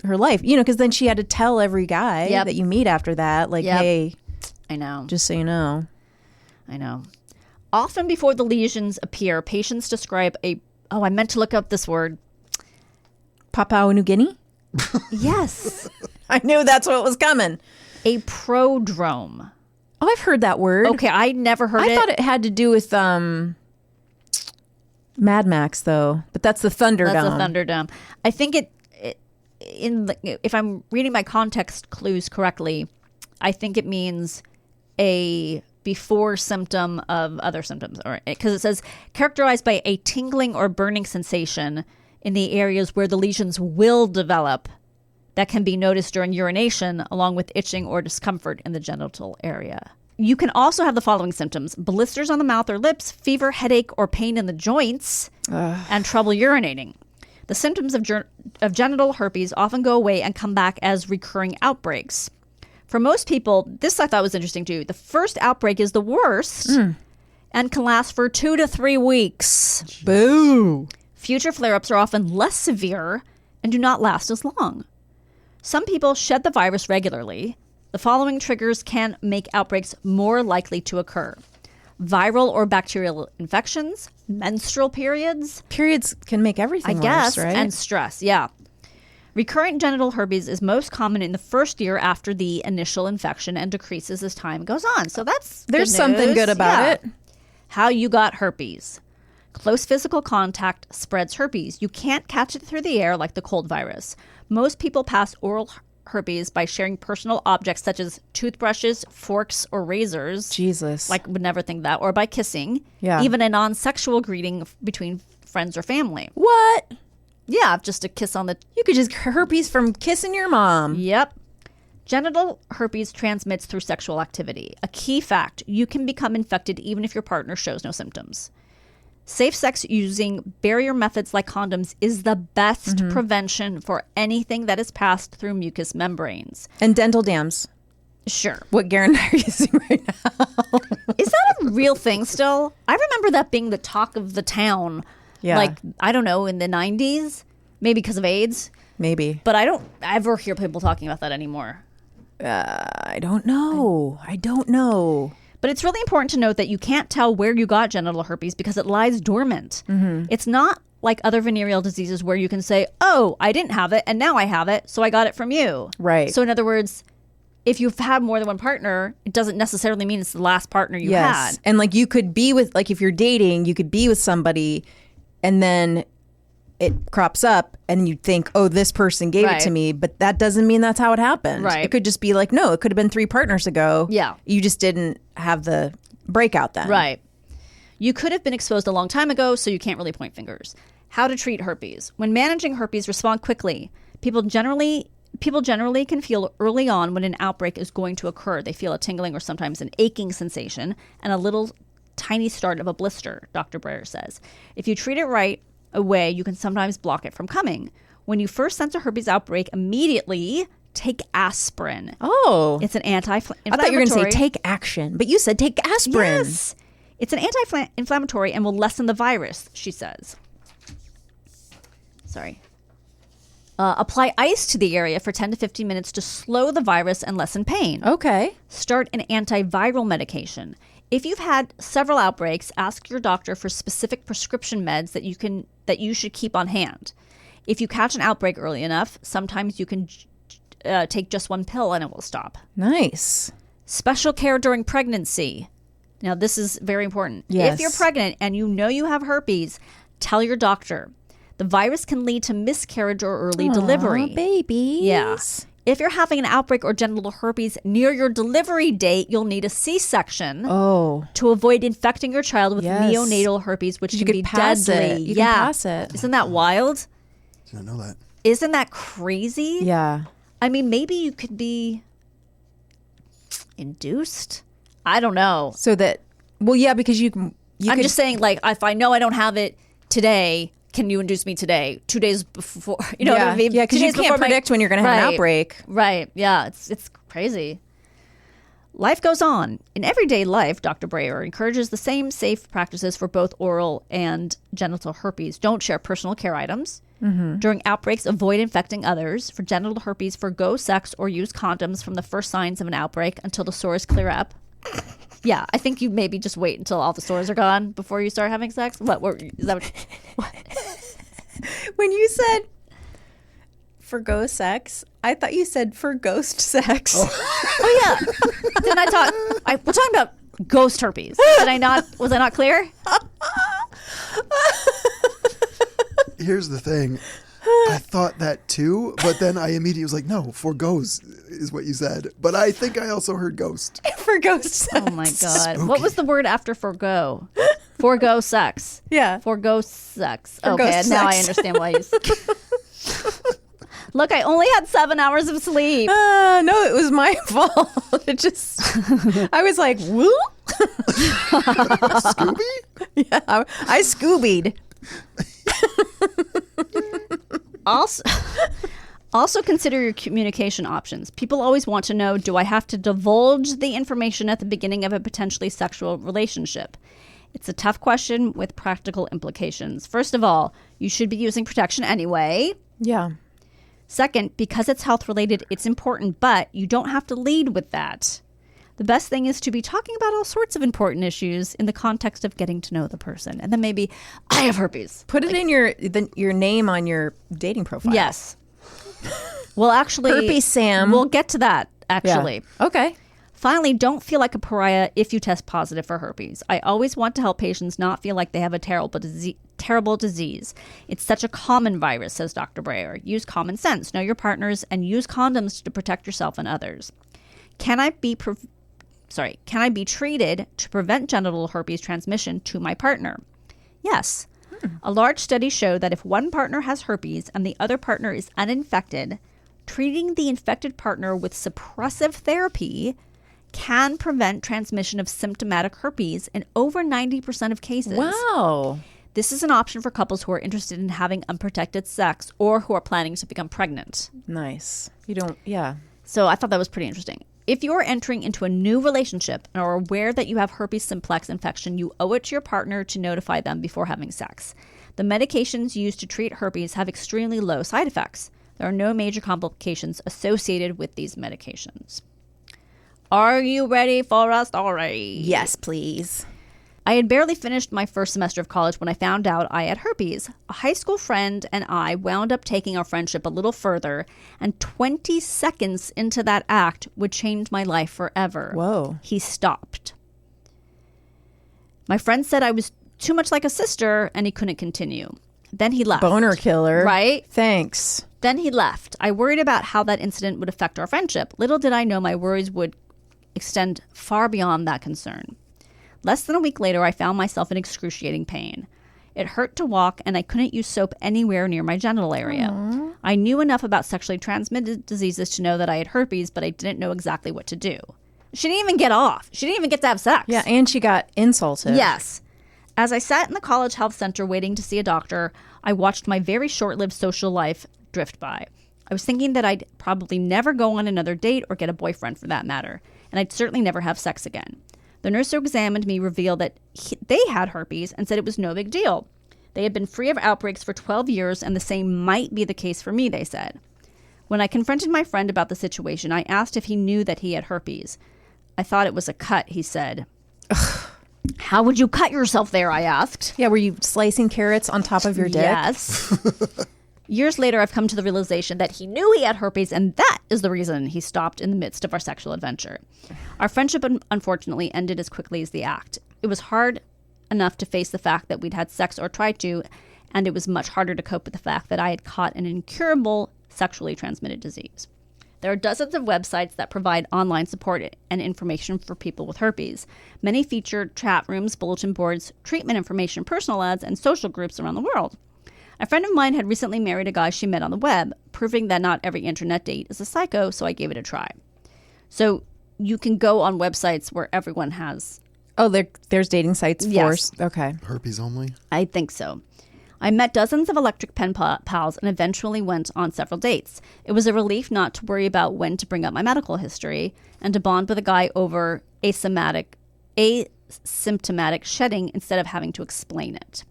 her life. You know, because then she had to tell every guy that you meet after that, like, hey, I know. just so you know. I know. Often before the lesions appear, patients describe I meant to look up this word. Papua New Guinea? Yes. I knew that's what was coming. A prodrome. Oh, I've heard that word. Okay, I never heard it. I thought it had to do with Mad Max, though. But that's the Thunderdome. That's a Thunderdome. I think if I'm reading my context clues correctly, I think it means a before symptom of other symptoms, or because it says characterized by a tingling or burning sensation in the areas where the lesions will develop that can be noticed during urination, along with itching or discomfort in the genital area. You can also have the following symptoms: blisters on the mouth or lips, fever, headache, or pain in the joints, and trouble urinating. The symptoms of genital herpes often go away and come back as recurring outbreaks. For most people, this I thought was interesting too. The first outbreak is the worst and can last for 2 to 3 weeks. Boo. Future flare-ups are often less severe and do not last as long. Some people shed the virus regularly. The following triggers can make outbreaks more likely to occur: viral or bacterial infections, menstrual periods. Periods can make everything worse, right? And stress, yeah. Recurrent genital herpes is most common in the first year after the initial infection and decreases as time goes on. So there's something good about it. How you got herpes. Close physical contact spreads herpes. You can't catch it through the air like the cold virus. Most people pass oral herpes by sharing personal objects such as toothbrushes, forks, or razors. Jesus. Like, would never think that. Or by kissing. Yeah. Even a non-sexual greeting between friends or family. What? Yeah, just a kiss on the... You could just herpes from kissing your mom. Yep. Genital herpes transmits through sexual activity. A key fact: you can become infected even if your partner shows no symptoms. Safe sex using barrier methods like condoms is the best prevention for anything that is passed through mucous membranes. And dental dams. Sure. What Garen and I are using right now. Is that a real thing still? I remember that being the talk of the town. Yeah. Like, I don't know, in the 90s? Maybe because of AIDS? Maybe. But I don't ever hear people talking about that anymore. I don't know. I don't know. But it's really important to note that you can't tell where you got genital herpes because it lies dormant. It's not like other venereal diseases where you can say, oh, I didn't have it and now I have it, so I got it from you. Right. So in other words, if you've had more than one partner, it doesn't necessarily mean it's the last partner you had. And like you could be with, like if you're dating, you could be with somebody and then it crops up and you think, oh, this person gave it to me, but that doesn't mean that's how it happened. Right. It could just be like, no, it could have been 3 partners ago. Yeah. You just didn't have the breakout then. Right. You could have been exposed a long time ago, so you can't really point fingers. How to treat herpes. When managing herpes, respond quickly. People generally can feel early on when an outbreak is going to occur. They feel a tingling or sometimes an aching sensation and a little tiny start of a blister, Dr. Breyer says. If you treat it right away, you can sometimes block it from coming. When you first sense a herpes outbreak, immediately take aspirin. Oh. It's an anti-inflammatory. I thought you were going to say take action, but you said take aspirin. Yes. It's an anti-inflammatory and will lessen the virus, she says. Sorry. Apply ice to the area for 10 to 15 minutes to slow the virus and lessen pain. Okay. Start an antiviral medication. If you've had several outbreaks, ask your doctor for specific prescription meds that you should keep on hand. If you catch an outbreak early enough, sometimes you can take just one pill and it will stop. Nice. Special care during pregnancy. Now, this is very important. Yes. If you're pregnant and you know you have herpes, tell your doctor. The virus can lead to miscarriage or early delivery. Babies. Yeah. If you're having an outbreak or genital herpes near your delivery date, you'll need a C-section to avoid infecting your child with neonatal herpes, which can be deadly. You can pass it. Isn't that wild? Did not know that. Isn't that crazy? Yeah. I mean, maybe you could be induced. I don't know. So that, well, yeah, because I'm just saying, like, if I know I don't have it today, can you induce me today? 2 days before, you know what I mean? Yeah, because you can't predict when you're going to have an outbreak. Right. Yeah, it's crazy. Life goes on. In everyday life, Dr. Breyer encourages the same safe practices for both oral and genital herpes. Don't share personal care items. Mm-hmm. During outbreaks, avoid infecting others. For genital herpes, forgo sex or use condoms from the first signs of an outbreak until the sores clear up. Yeah, I think you maybe just wait until all the sores are gone before you start having sex. Is that what? When you said forgo sex, I thought you said for ghost sex. Oh yeah. Didn't I talk? We're talking about ghost herpes. Did I not? Was I not clear? Here's the thing. I thought that too, but then I immediately was like, no, forgoes is what you said. But I think I also heard ghost. Forgo sex. Oh my God. What was the word after forgo? Forgo sex. Yeah. Forgo sex. Forgo okay, sex. now I understand why you Look, I only had 7 hours of sleep. No, it was my fault. It just, I was like, whoop. Scooby? Yeah, I Scoobied. Also consider your communication options. People always want to know, do I have to divulge the information at the beginning of a potentially sexual relationship? It's a tough question with practical implications. First of all, you should be using protection anyway. Yeah. Second, because it's health related, it's important, but you don't have to lead with that. The best thing is to be talking about all sorts of important issues in the context of getting to know the person. And then maybe, I have herpes. Put it in your name on your dating profile. Yes. Well, actually, Herpes Sam. We'll get to that, actually. Yeah. Okay. Finally, don't feel like a pariah if you test positive for herpes. I always want to help patients not feel like they have a terrible disease. It's such a common virus, says Dr. Breyer. Use common sense, know your partners, and use condoms to protect yourself and others. Can I be treated to prevent genital herpes transmission to my partner? Yes. A large study showed that if one partner has herpes and the other partner is uninfected, treating the infected partner with suppressive therapy can prevent transmission of symptomatic herpes in over 90% of cases. Wow. This is an option for couples who are interested in having unprotected sex or who are planning to become pregnant. Nice. Yeah. So I thought that was pretty interesting. If you're entering into a new relationship and are aware that you have herpes simplex infection, you owe it to your partner to notify them before having sex. The medications used to treat herpes have extremely low side effects. There are no major complications associated with these medications. Are you ready for a story? Yes, please. I had barely finished my first semester of college when I found out I had herpes. A high school friend and I wound up taking our friendship a little further, and 20 seconds into that act would change my life forever. Whoa. He stopped. My friend said I was too much like a sister, and he couldn't continue. Then he left. Boner killer. Right? Thanks. Then he left. I worried about how that incident would affect our friendship. Little did I know my worries would extend far beyond that concern. Less than a week later, I found myself in excruciating pain. It hurt to walk, and I couldn't use soap anywhere near my genital area. Aww. I knew enough about sexually transmitted diseases to know that I had herpes, but I didn't know exactly what to do. She didn't even get off. She didn't even get to have sex. Yeah, and she got insulted. Yes. As I sat in the college health center waiting to see a doctor, I watched my very short-lived social life drift by. I was thinking that I'd probably never go on another date or get a boyfriend for that matter, and I'd certainly never have sex again. The nurse who examined me revealed that they had herpes and said it was no big deal. They had been free of outbreaks for 12 years, and the same might be the case for me, they said. When I confronted my friend about the situation, I asked if he knew that he had herpes. I thought it was a cut, he said. How would you cut yourself there, I asked. Yeah, were you slicing carrots on top of your dick? Yes. Years later, I've come to the realization that he knew he had herpes, and that is the reason he stopped in the midst of our sexual adventure. Our friendship, unfortunately, ended as quickly as the act. It was hard enough to face the fact that we'd had sex or tried to, and it was much harder to cope with the fact that I had caught an incurable sexually transmitted disease. There are dozens of websites that provide online support and information for people with herpes. Many feature chat rooms, bulletin boards, treatment information, personal ads, and social groups around the world. A friend of mine had recently married a guy she met on the web, proving that not every internet date is a psycho, so I gave it a try. So you can go on websites where everyone has... Oh, there's dating sites Yes. for... Okay. Herpes only? I think so. I met dozens of electric pen pals and eventually went on several dates. It was a relief not to worry about when to bring up my medical history and to bond with a guy over asymptomatic shedding instead of having to explain it.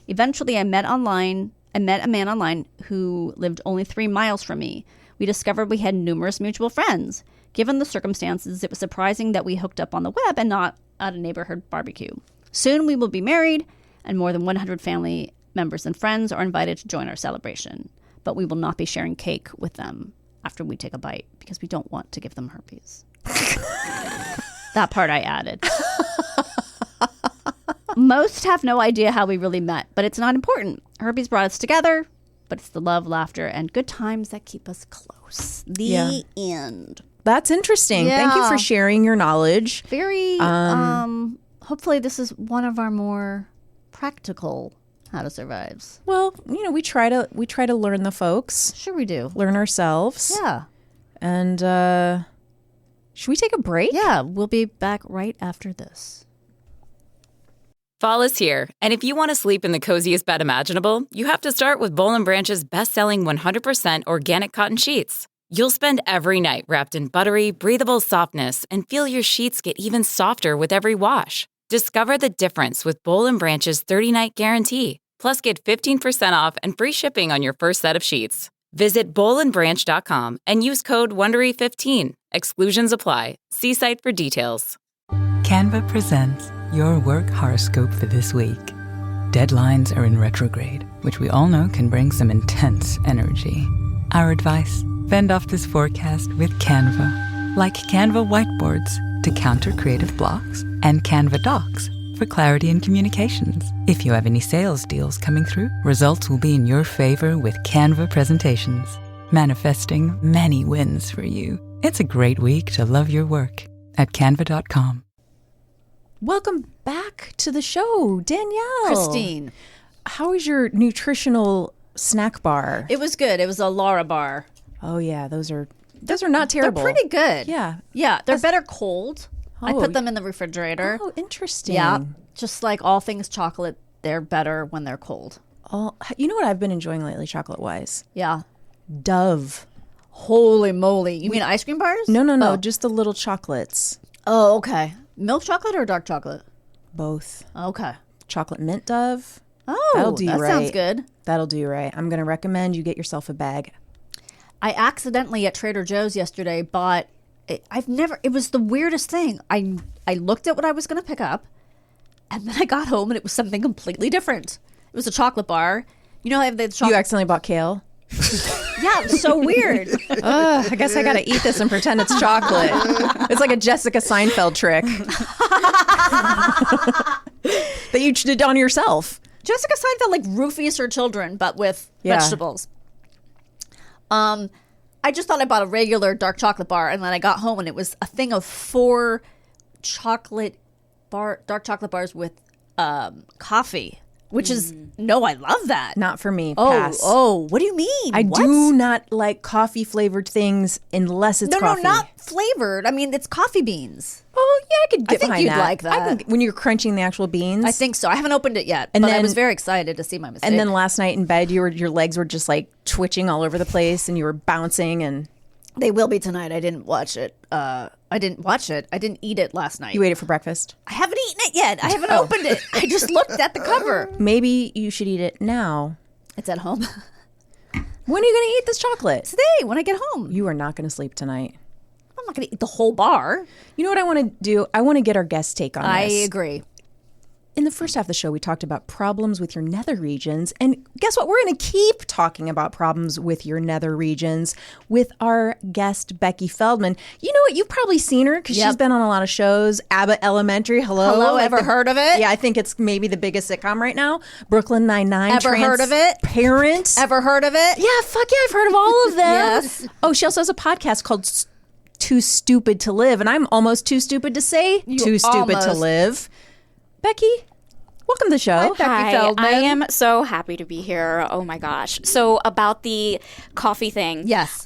Eventually, I met a man online who lived only 3 miles from me. We discovered we had numerous mutual friends. Given the circumstances, it was surprising that we hooked up on the web and not at a neighborhood barbecue. Soon we will be married, and more than 100 family members and friends are invited to join our celebration. But we will not be sharing cake with them after we take a bite because we don't want to give them herpes. That part I added. Most have no idea how we really met, but it's not important. Herpes brought us together, but it's the love, laughter, and good times that keep us close. The end. That's interesting. Thank you Yeah. for sharing your knowledge. Very, hopefully this is one of our more practical how to survives. Well, we try to learn the folks, Sure we do. learn ourselves. Yeah. And should we take a break? Yeah, we'll be back right after this. Fall is here, and if you want to sleep in the coziest bed imaginable, you have to start with Boll & Branch's best-selling 100% organic cotton sheets. You'll spend every night wrapped in buttery, breathable softness and feel your sheets get even softer with every wash. Discover the difference with Boll & Branch's 30-night guarantee. Plus, get 15% off and free shipping on your first set of sheets. Visit bollandbranch.com and use code WONDERY15. Exclusions apply. See site for details. Canva presents your work horoscope for this week. Deadlines are in retrograde, which we all know can bring some intense energy. Our advice: fend off this forecast with Canva. Like Canva whiteboards to counter creative blocks, and Canva docs for clarity in communications. If you have any sales deals coming through, results will be in your favor with Canva presentations, manifesting many wins for you. It's a great week to love your work at canva.com. Welcome back to the show, Danielle. Kristine. How is your nutritional snack bar? It was good. It was a Laura bar. Oh yeah, those are not terrible. They're pretty good. Yeah. Yeah, they're better cold. I Oh. put them in the refrigerator. Oh, interesting. Yeah, just like all things chocolate, they're better when they're cold. Oh, you know what I've been enjoying lately, chocolate wise? Yeah. Dove. Holy moly. You mean ice cream bars? No, Oh. just the little chocolates. Oh, okay. Milk chocolate or dark chocolate? Both. Okay. Chocolate mint Dove. Oh, That'll do you that right. sounds good. That'll do you right. I'm going to recommend you get yourself a bag. I accidentally at Trader Joe's yesterday bought, it was the weirdest thing. I looked at what I was going to pick up, and then I got home and it was something completely different. It was a chocolate bar. You know how I have the chocolate. You accidentally bought kale? Yeah, it was so weird. I guess I got to eat this and pretend it's chocolate. It's like a Jessica Seinfeld trick that you did on yourself. Jessica Seinfeld like roofies her children, but with vegetables. I just thought I bought a regular dark chocolate bar, and then I got home and it was a thing of 4 dark chocolate bars with coffee, which is I love that. Not for me. Pass. Oh, what do you mean? I What? do not like coffee flavored things unless it's coffee. No, not flavored. I mean, it's coffee beans. Oh yeah, I could get I think behind you'd that. like that. When you're crunching the actual beans. I think so. I haven't opened it yet, And but I then- was very excited to see my mistake. And then last night in bed, your legs were just like twitching all over the place, and you were bouncing. And they will be tonight. I didn't watch it I didn't watch it. I didn't eat it last night. You ate it for breakfast? I haven't eaten it yet. I haven't opened it. I just looked at the cover. Maybe you should eat it now. It's at home. When are you going to eat this chocolate? Today, when I get home. You are not going to sleep tonight. I'm not going to eat the whole bar. You know what I want to do? I want to get our guest take on this. I agree. In the first half of the show, we talked about problems with your nether regions. And guess what? We're going to keep talking about problems with your nether regions with our guest, Becky Feldman. You know what? You've probably seen her because she's been on a lot of shows. Abbott Elementary. Hello. Ever heard of it? Yeah, I think it's maybe the biggest sitcom right now. Brooklyn Nine-Nine. Ever heard of it? Parent. Ever heard of it? Yeah, fuck yeah. I've heard of all of them. Yes. Oh, she also has a podcast called Too Stupid to Live. And I'm almost too stupid to say Too Stupid to Live. Becky, welcome to the show. Becky Feldman. I am so happy to be here. Oh my gosh. So about the coffee thing. Yes.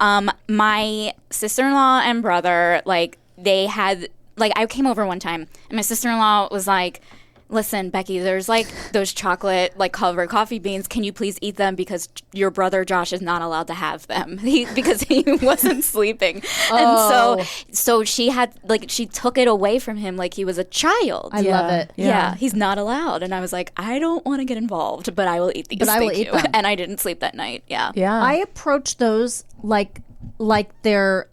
My sister-in-law and brother, like, they had, like, I came over one time and my sister-in-law was like, listen, Becky, there's like those chocolate like covered coffee beans. Can you please eat them because your brother Josh is not allowed to have them because he wasn't sleeping. And so she had like she took it away from him like he was a child. I love it. Yeah, he's not allowed. And I was like, I don't want to get involved, but I will eat these. But I will Thank eat you. them. And I didn't sleep that night. Yeah. Yeah. I approach those like they're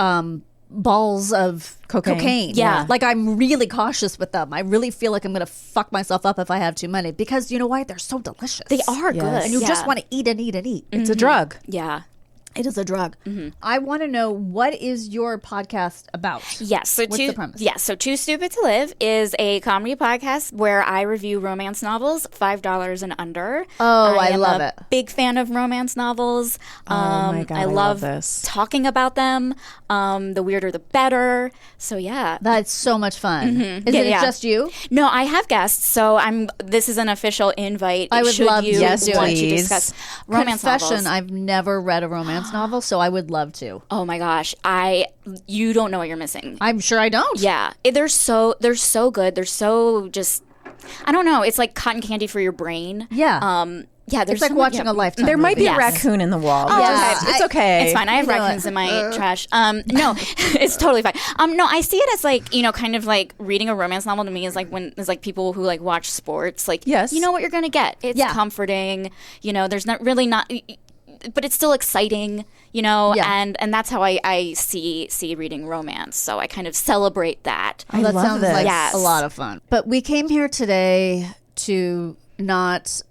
balls of cocaine. Yeah. Like I'm really cautious with them. I really feel like I'm going to fuck myself up if I have too many because you know why? They're so delicious. They are good. And you Yeah. just want to eat and eat and eat. It's a drug. Yeah. It is a drug. I want to know, what is your podcast about? Yes. So What's the premise? Yes. So Too Stupid to Live is a comedy podcast where I review romance novels, $5 and under. Oh, I am love a it. Big fan of romance novels. my God, I love this. talking about them. The weirder, the better. So yeah. That's so much fun. Is Yeah, it yeah. just you? No, I have guests, so this is an official invite. I would should love you to. Yes, want to please. discuss romance Confession, novels. I've never read a romance novel, so I would love to. Oh my gosh, you don't know what you're missing. I'm sure I don't. Yeah, they're so good. They're so just, I don't know. It's like cotton candy for your brain. Yeah. Yeah, there's It's like so watching a Lifetime There might be movie. a raccoon in the wall. yeah. It's okay. It's fine. I have You know raccoons it. in my trash. No, it's totally fine. No, I see it as like, kind of like reading a romance novel to me is like when there's like people who like watch sports. Like, Yes. you know what you're gonna get. It's Yeah. comforting. There's not really but it's still exciting, Yeah. and that's how I see reading romance. So I kind of celebrate that. I That love sounds this. like Yes. a lot of fun. But we came here today to not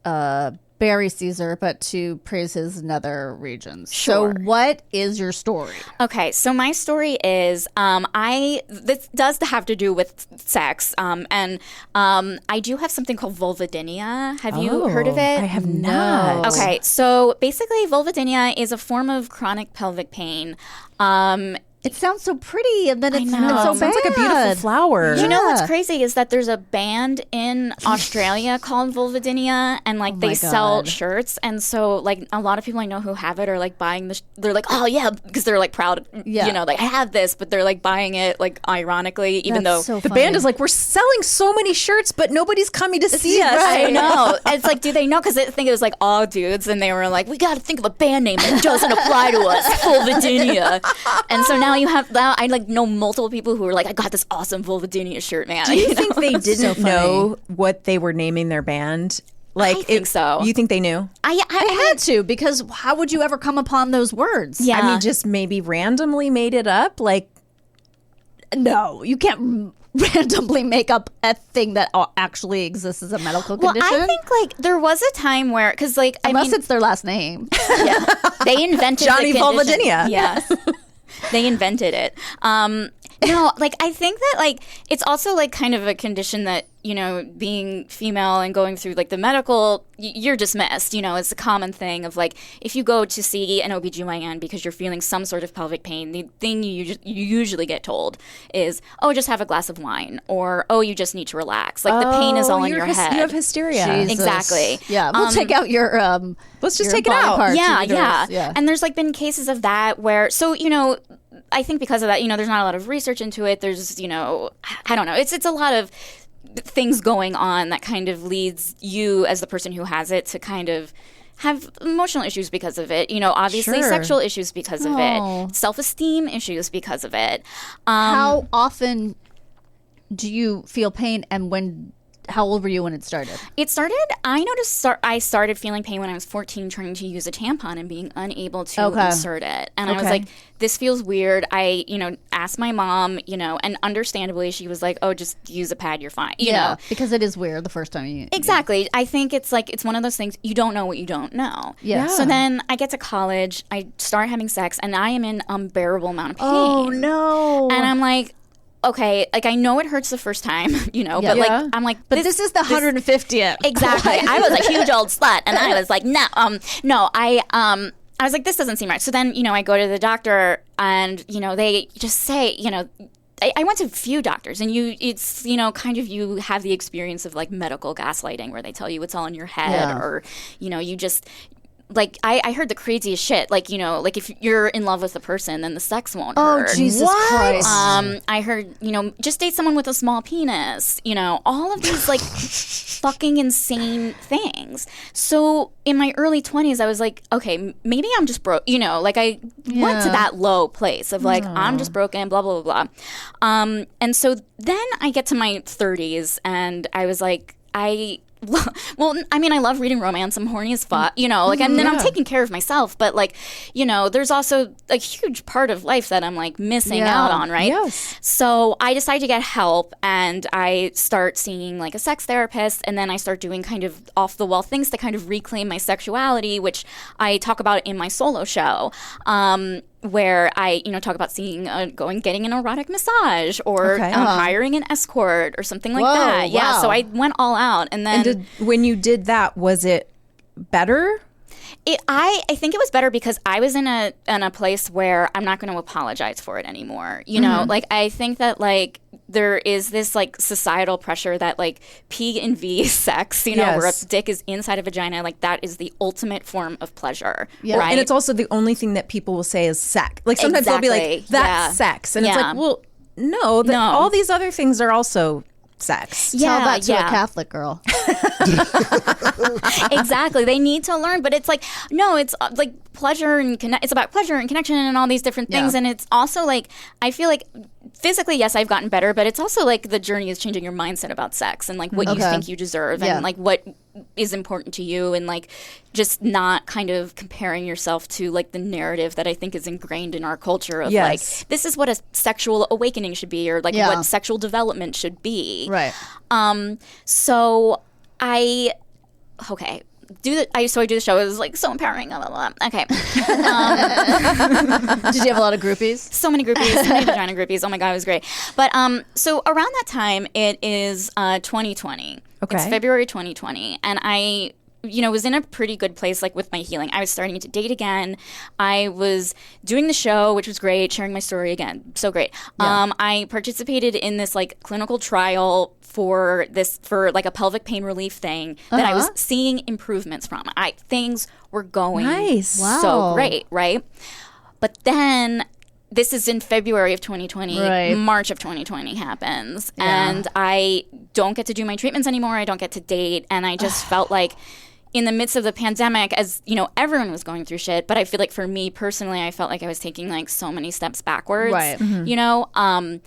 bury Caesar, but to praise his nether regions. Sure. So what is your story? Okay, so my story is this does have to do with sex, and I do have something called vulvodynia. Have you heard of it? I have not. Okay, so basically, vulvodynia is a form of chronic pelvic pain. It sounds so pretty, and then it's know. so Sounds bad. like a beautiful flower. You know what's crazy is that there's a band in Australia called Vulvodynia, and like they sell shirts, and so like a lot of people I know who have it are like buying they're like, oh yeah, because they're like proud, like I have this, but they're like buying it like ironically, even That's though so The funny. band is like, we're selling so many shirts, but nobody's coming to see us. I know. It's like, do they know? Because I think it was like all dudes, and they were like, we got to think of a band name that doesn't apply to us, Vulvodynia. And so now I like know multiple people who are like, I got this awesome Vulvodynia shirt, man. Do you think they didn't funny. know what they were naming their band? Like, I think so. You think they knew? I had to, because how would you ever come upon those words? Yeah. I mean, just maybe randomly made it up. Like, No, you can't randomly make up a thing that actually exists as a medical Well, condition. I think like there was a time where, because like unless it's their last name. they invented Johnny the condition. Vulvodynia. Yes. They invented it. No, like I think that like it's also like kind of a condition that, being female and going through like the medical, you're dismissed. It's a common thing of like if you go to see an OBGYN because you're feeling some sort of pelvic pain, the thing you usually get told is, oh, just have a glass of wine, or oh, you just need to relax. Like the pain is all in your head. You have hysteria. Jesus. Exactly. Yeah, we'll take out your Let's just your take it body out. parts, Yeah, your uterus. yeah. And there's like been cases of that where, so, I think because of that, there's not a lot of research into it. There's, I don't know. It's a lot of things going on that kind of leads you as the person who has it to kind of have emotional issues because of it. You know, obviously sexual issues because of it. Self-esteem issues because of it. How often do you feel pain, and how old were you when it started? It started, I noticed I started feeling pain when I was 14 trying to use a tampon and being unable to insert it. And I was like, this feels weird. I, asked my mom, and understandably she was like, oh, just use a pad, you're fine. You know? Because it is weird the first time you... Exactly. I think it's like, it's one of those things, you don't know what you don't know. Yeah. So then I get to college, I start having sex, and I am in unbearable amount of pain. Oh, no. And I'm like, okay, like I know it hurts the first time, but like I'm like, but this is the 150th. Exactly. I was a huge old slut, and I was like, no, I was like, this doesn't seem right. So then, I go to the doctor, and they just say, I went to a few doctors, and it's kind of you have the experience of like medical gaslighting where they tell you it's all in your head, or you just. Like, I heard the craziest shit. Like, like if you're in love with a person, then the sex won't hurt. Oh, Jesus Christ. I heard, just date someone with a small penis. All of these, like, fucking insane things. So in my early 20s, I was like, okay, maybe I'm just broke. Like I went to that low place of like, I'm just broken, blah, blah, blah, blah. And so then I get to my 30s, and I was like, well, I mean, I love reading romance. I'm horny as fuck, and then I'm taking care of myself. But like, there's also a huge part of life that I'm like missing out on, right? Yes. So I decide to get help, and I start seeing like a sex therapist, and then I start doing kind of off the wall things to kind of reclaim my sexuality, which I talk about in my solo show. Where I, talk about getting an erotic massage, or hiring an escort or something like that. Yeah, so I went all out, and then when you did that, was it better? I think it was better because I was in a place where I'm not going to apologize for it anymore. Like I think that like there is this like societal pressure that like P and V sex, where a dick is inside a vagina, like that is the ultimate form of pleasure. Yeah. Right? And it's also the only thing that people will say is sex. Like sometimes they'll be like, that's sex. And it's like, well, no, all these other things are also sex. Tell that to a Catholic girl. Exactly. They need to learn, but it's like, no, it's like pleasure and it's about pleasure and connection and all these different things. And it's also like, I feel like physically, yes, I've gotten better, but it's also like the journey is changing your mindset about sex and like what you think you deserve and like what is important to you, and like just not kind of comparing yourself to like the narrative that I think is ingrained in our culture of like, this is what a sexual awakening should be, or like what sexual development should be. Right. So I do the show. It was like so empowering. Blah, blah, blah. Okay. Did you have a lot of groupies? So many groupies, so many vagina groupies. Oh my God, it was great. But so around that time, it is 2020. Okay. It's February 2020, and I was in a pretty good place, like with my healing. I was starting to date again. I was doing the show, which was great, sharing my story again. So great. Yeah. I participated in this like clinical trial for like a pelvic pain relief thing that I was seeing improvements from. Things were going so great, right? But then this is in February of 2020. Right. March of 2020 happens. Yeah. And I don't get to do my treatments anymore. I don't get to date. And I just felt like in the midst of the pandemic, as everyone was going through shit, but I feel like for me personally, I felt like I was taking like so many steps backwards. Right. Mm-hmm.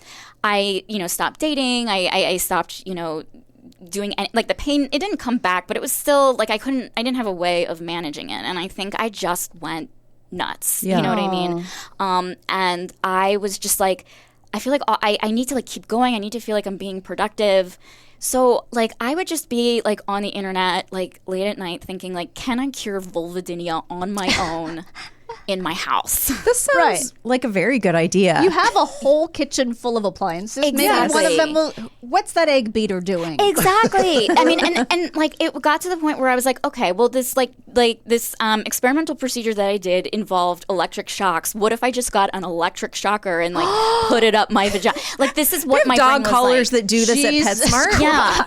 I stopped dating. I stopped doing like the pain. It didn't come back, but it was still like I didn't have a way of managing it, and I think I just went nuts. You know what I mean? And I was just like, I feel like I need to like keep going. I need to feel like I'm being productive. So, like, I would just be, like, on the internet, like, late at night thinking, like, can I cure vulvodynia on my own in my house? This sounds like a very good idea. You have a whole kitchen full of appliances. Exactly. Maybe one of them will... What's that egg beater doing? Exactly. I mean, and like, it got to the point where I was like, okay, well, this, this experimental procedure that I did involved electric shocks. What if I just got an electric shocker and, like, put it up my vagina? Like, this is what my dog brain was collars like. that do this at PetSmart? Yeah.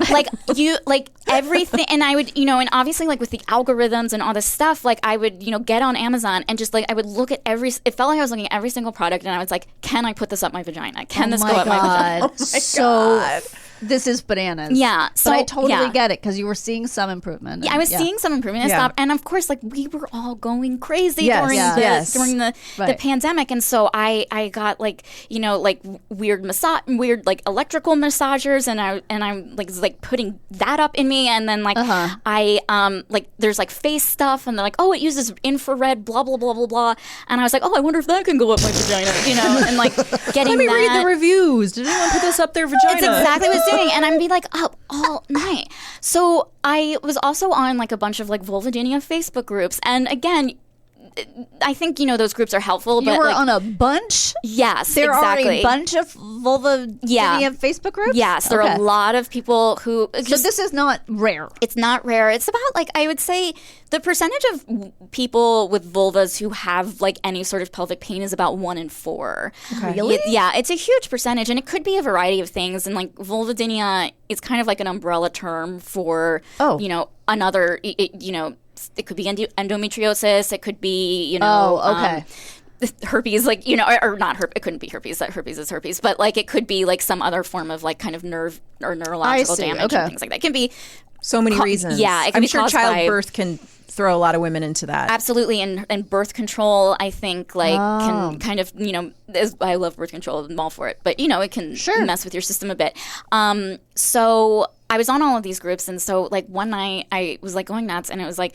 Like, everything. And I would, and obviously, like, with the algorithms and all this stuff, like, I would, get on Amazon and just, like, I would look at it felt like I was looking at every single product, and I was like, can I put this up my vagina? Can this go up my vagina? Oh my God. this is bananas. Yeah, So I so, totally yeah. get it because you were seeing some improvement. Yeah, I was seeing some improvement. I stopped, and of course, like we were all going crazy Yes, during yes. the Right. pandemic, and so I got like like weird like electrical massagers, and I'm like putting that up in me, and then like I like there's like face stuff, and they're like, oh, it uses infrared, blah blah blah blah blah, and I was like, oh, I wonder if that can go up my vagina, and like getting Let me that. read the reviews. Did anyone put this up their vagina? It's exactly what I was doing, and I'd be like up all night. So I was also on like a bunch of like vulvodynia Facebook groups, and again, I think those groups are helpful. You but were like, on a bunch? yes, There exactly. are a bunch of vulvodynia Facebook groups? Yes, there are a lot of people who So this is not rare. It's not rare. It's about like I would say the percentage of people with vulvas who have like any sort of pelvic pain is about 1 in 4. Really? Yeah, it's a huge percentage, and it could be a variety of things. And like vulvodynia is kind of like an umbrella term for another. It could be endometriosis. It could be herpes, like or not herpes. It couldn't be herpes. That herpes is herpes, but like it could be like some other form of like kind of nerve or neurological damage and things like that. It can be so many reasons. Yeah, it can I'm be sure caused by- childbirth can throw a lot of women into that. Absolutely, and birth control, I think, like can kind of I love birth control. I'm all for it, but it can mess with your system a bit. So I was on all of these groups, and so like one night I was like going nuts, and it was like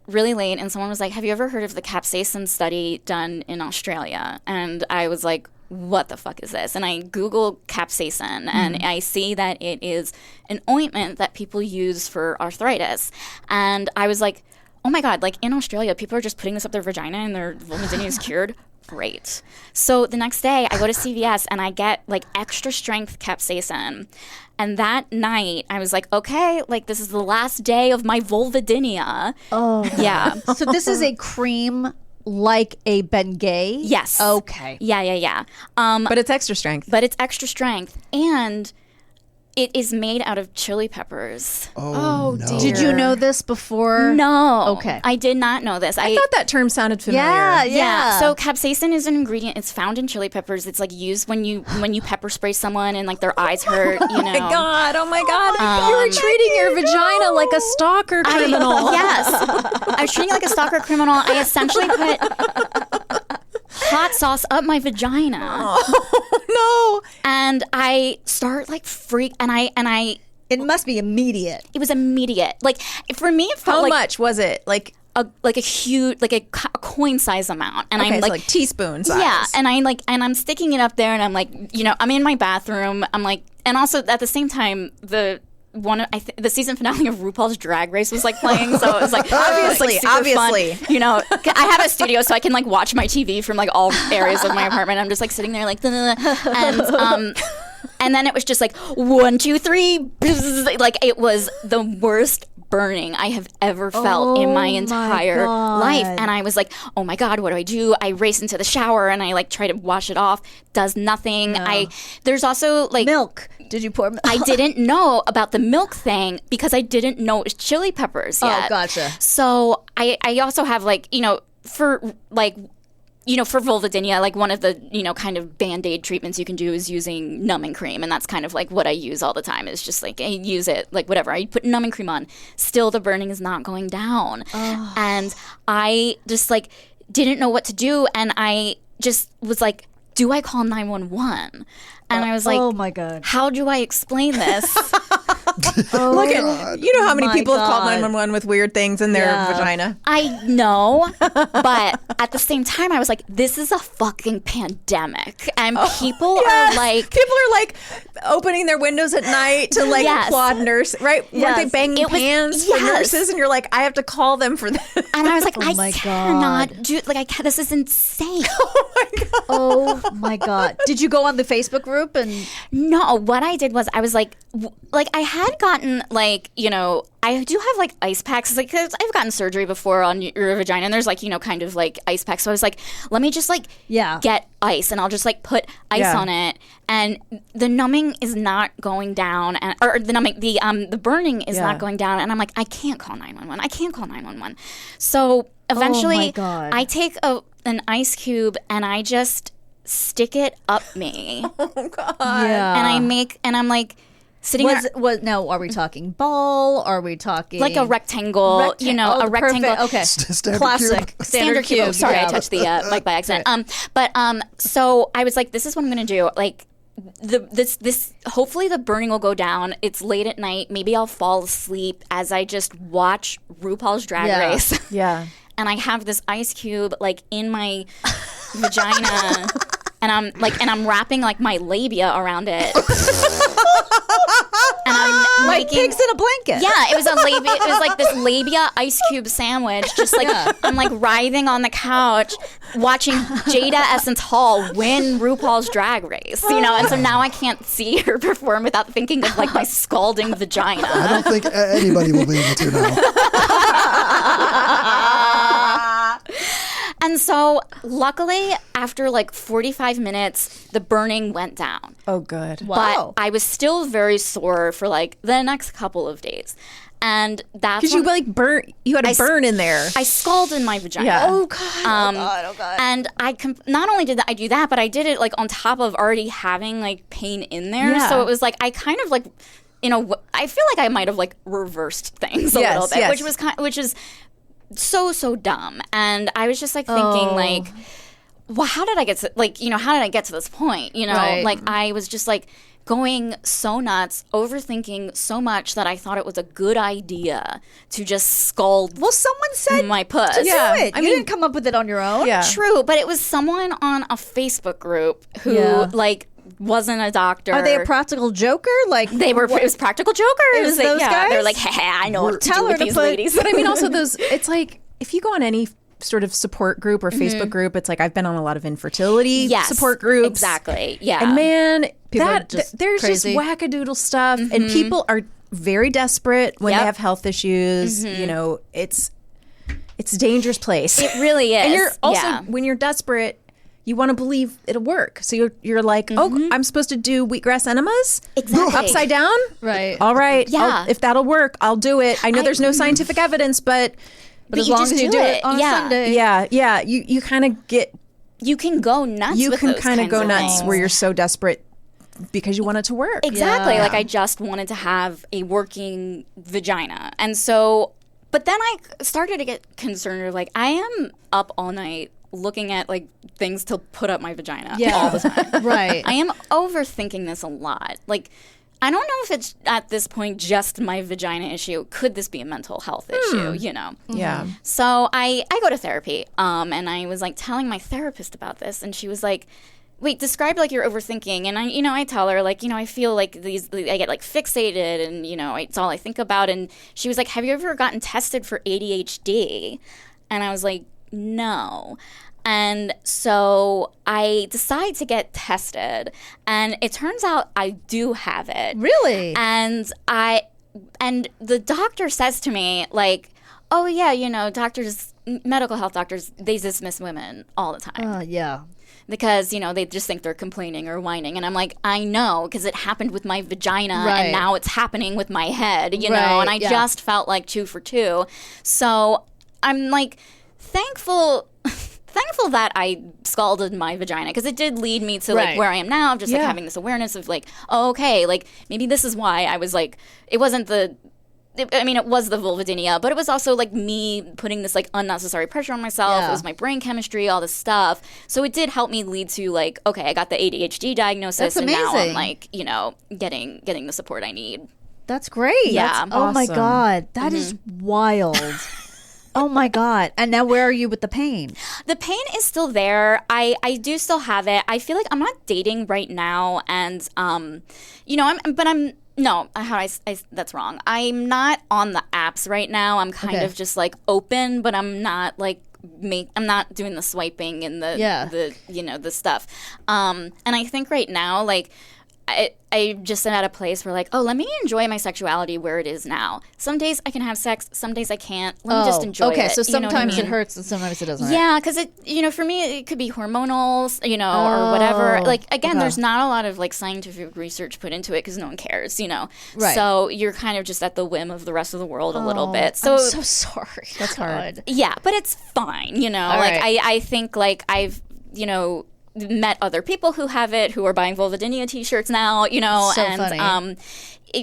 really late, and someone was like, have you ever heard of the capsaicin study done in Australia? And I was like, what the fuck is this? And I Googled capsaicin, and I see that it is an ointment that people use for arthritis. And I was like, oh my God, like in Australia, people are just putting this up their vagina and their vulvodynia is cured. Great. So the next day I go to CVS and I get like extra strength capsaicin. And that night I was like, okay, like this is the last day of my vulvodynia. Oh. Yeah. So this is a cream like a Bengay? Yes. Okay. Yeah. But it's extra strength. But it's extra strength. And it is made out of chili peppers. Oh, no. Did you know this before? No. Okay. I did not know this. I thought that term sounded familiar. Yeah. So capsaicin is an ingredient. It's found in chili peppers. It's like used when you pepper spray someone and like their eyes hurt. Oh my God. You were treating your vagina like a stalker criminal. Yes. I was treating it like a stalker criminal. I essentially put hot sauce up my vagina. Oh, no. And I start like and I It must be immediate. it was immediate. Like for me it felt How like much was it? Like, a huge like a coin size amount. And okay, I'm so like teaspoon size. yeah, and I'm sticking it up there, and I'm like, I'm in my bathroom. I'm like, and also at the same time, the season finale of RuPaul's Drag Race was like playing, so it was like Obviously, it was, like, super obviously. fun. I have a studio, so I can like watch my TV from like all areas of my apartment. I'm just like sitting there like, and then it was just like 1, 2, 3, like it was the worst burning I have ever felt in my entire life. And I was like, oh my God, what do? I race into the shower and I like try to wash it off. Does nothing. There's also like Milk. Did you pour milk? I didn't know about the milk thing because I didn't know it was chili peppers yet. Oh, gotcha. So I also have like, for vulvodynia, like one of the, kind of Band-Aid treatments you can do is using numbing cream. And that's kind of like what I use all the time is just like, I use it, like whatever. I put numbing cream on. Still, the burning is not going down. Oh. And I just like didn't know what to do. And I just was like, do I call 911? And I was like, oh my God. How do I explain this? Look at, you know how many people have called 911 with weird things in their vagina? I know, but at the same time, I was like, this is a fucking pandemic. And people are like... People are like opening their windows at night to like applaud nurse, right? Weren't they banging pans for nurses? And you're like, I have to call them for this. And I was like, I cannot do... Like, this is insane. Oh my God. Oh my God. Did you go on the Facebook group? And no, what I did was I was like I had gotten like, I do have like ice packs, like 'cause I've gotten surgery before on your vagina, and there's like, kind of like ice packs. So I was like, let me just like get ice, and I'll just like put ice on it, and the numbing is not going down, or the numbing, the burning is not going down, and I'm like, I can't call 911. So eventually, I take an ice cube and I just stick it up me. Oh God. Yeah. And I'm like, Sitting there, now, are we talking ball? Are we talking like a rectangle? You know, a rectangle. Perfect. Okay, Standard classic cube. standard cube. Oh, sorry, Yeah. I touched the mic by accident. So I was like, this is what I'm gonna do. Like, this hopefully the burning will go down. It's late at night. Maybe I'll fall asleep as I just watch RuPaul's Drag Race. Yeah. And I have this ice cube like in my vagina. And I'm wrapping like my labia around it. And I'm Like making pigs in a blanket. Yeah, it was a labia. It was like this labia ice cube sandwich. Just like I'm like writhing on the couch, watching Jada Essence Hall win RuPaul's Drag Race. You know, and so now I can't see her perform without thinking of like my scalding vagina. I don't think anybody will be able to now. And so, luckily, after like 45 minutes, the burning went down. Oh, good. Wow. But I was still very sore for like the next couple of days. And that's Because you like burn, you had a burn in there. I scalded my vagina. Yeah. Oh God. Oh God. And not only did I do that, but I did it like on top of already having like pain in there. Yeah. So it was like I kind of like, you know, I feel like I might have like reversed things a little bit, which is so dumb. And I was just like thinking like, well, how did I get to this point? You know, Right. like I was just like going so nuts, overthinking so much that I thought it was a good idea to just scald Someone said my puss. to do it. You didn't come up with it on your own. Yeah. True, but it was someone on a Facebook group who like wasn't a doctor. Are they a practical joker? Like They were. It was practical jokers. It was those guys? They're like, hey, I know what to Tell do her with to these put- ladies. But I mean, also it's like if you go on any sort of support group or Facebook group, it's like I've been on a lot of infertility Yes, support groups. Exactly. Yeah. And man, People are that just there's crazy. just wackadoodle stuff, and people are very desperate when Yep. they have health issues. You know, it's a dangerous place. it really is. and you're also yeah. when you're desperate, you want to believe it'll work. So you're like, oh, I'm supposed to do wheatgrass enemas Exactly. upside down. Right. All right. Yeah. If that'll work, I'll do it. I know there's no scientific evidence, but But as you long just as you do do it. it on Yeah. a Sunday. yeah. You kind of get You can go nuts. you with can those kind of kinds go nuts things. where you're so desperate because you want it to work. Exactly. Yeah. Like I just wanted to have a working vagina. And so, but then I started to get concerned of like, I am up all night looking at like things to put up my vagina all the time. Right. I am overthinking this a lot. Like, I don't know if it's at this point just my vagina issue. Could this be a mental health issue, you know? Yeah. So I go to therapy, and I was like telling my therapist about this, and she was like, "Wait, describe like your overthinking." And I tell her like, I feel like I get like fixated, and it's all I think about. And she was like, "Have you ever gotten tested for ADHD?" And I was like, "No." And so I decide to get tested, and it turns out I do have it. Really? And the doctor says to me like, "Oh yeah, doctors, medical health doctors, they dismiss women all the time Yeah. because they just think they're complaining or whining." And I'm like, "I know, because it happened with my vagina, Right. and now it's happening with my head, Right, And I yeah. just felt like 2 for 2. So I'm like thankful that I scalded my vagina, because it did lead me to like Right. where I am now, of just like having this awareness of like, oh, okay, like maybe this is why I was like, it was the vulvodynia, but it was also like me putting this like unnecessary pressure on myself. Yeah. It was my brain chemistry, all this stuff. So it did help me lead to like, okay, I got the ADHD diagnosis, That's and now I'm amazing. like, getting the support I need. That's great. Yeah. Oh my awesome. God. That is wild. Oh my God. And now where are you with the pain? The pain is still there. I do still have it. I feel like I'm not dating right now, and that's wrong. I'm not on the apps right now. I'm kind of just like open, but I'm not like I'm not doing the swiping and the stuff. And I think right now, like, I just am at a place where like, oh, let me enjoy my sexuality where it is now. Some days I can have sex, some days I can't. Let me just enjoy it. Okay, so You know what I sometimes it mean? hurts and sometimes it doesn't. Yeah, because for me, it could be hormonal, or whatever. Like, again, there's not a lot of like scientific research put into it because no one cares, Right. So you're kind of just at the whim of the rest of the world a little bit. So, I'm so sorry. That's hard. yeah, but it's fine, All like right. I think like I've, met other people who have it, who are buying Vulvodynia t-shirts now, you know, So and funny.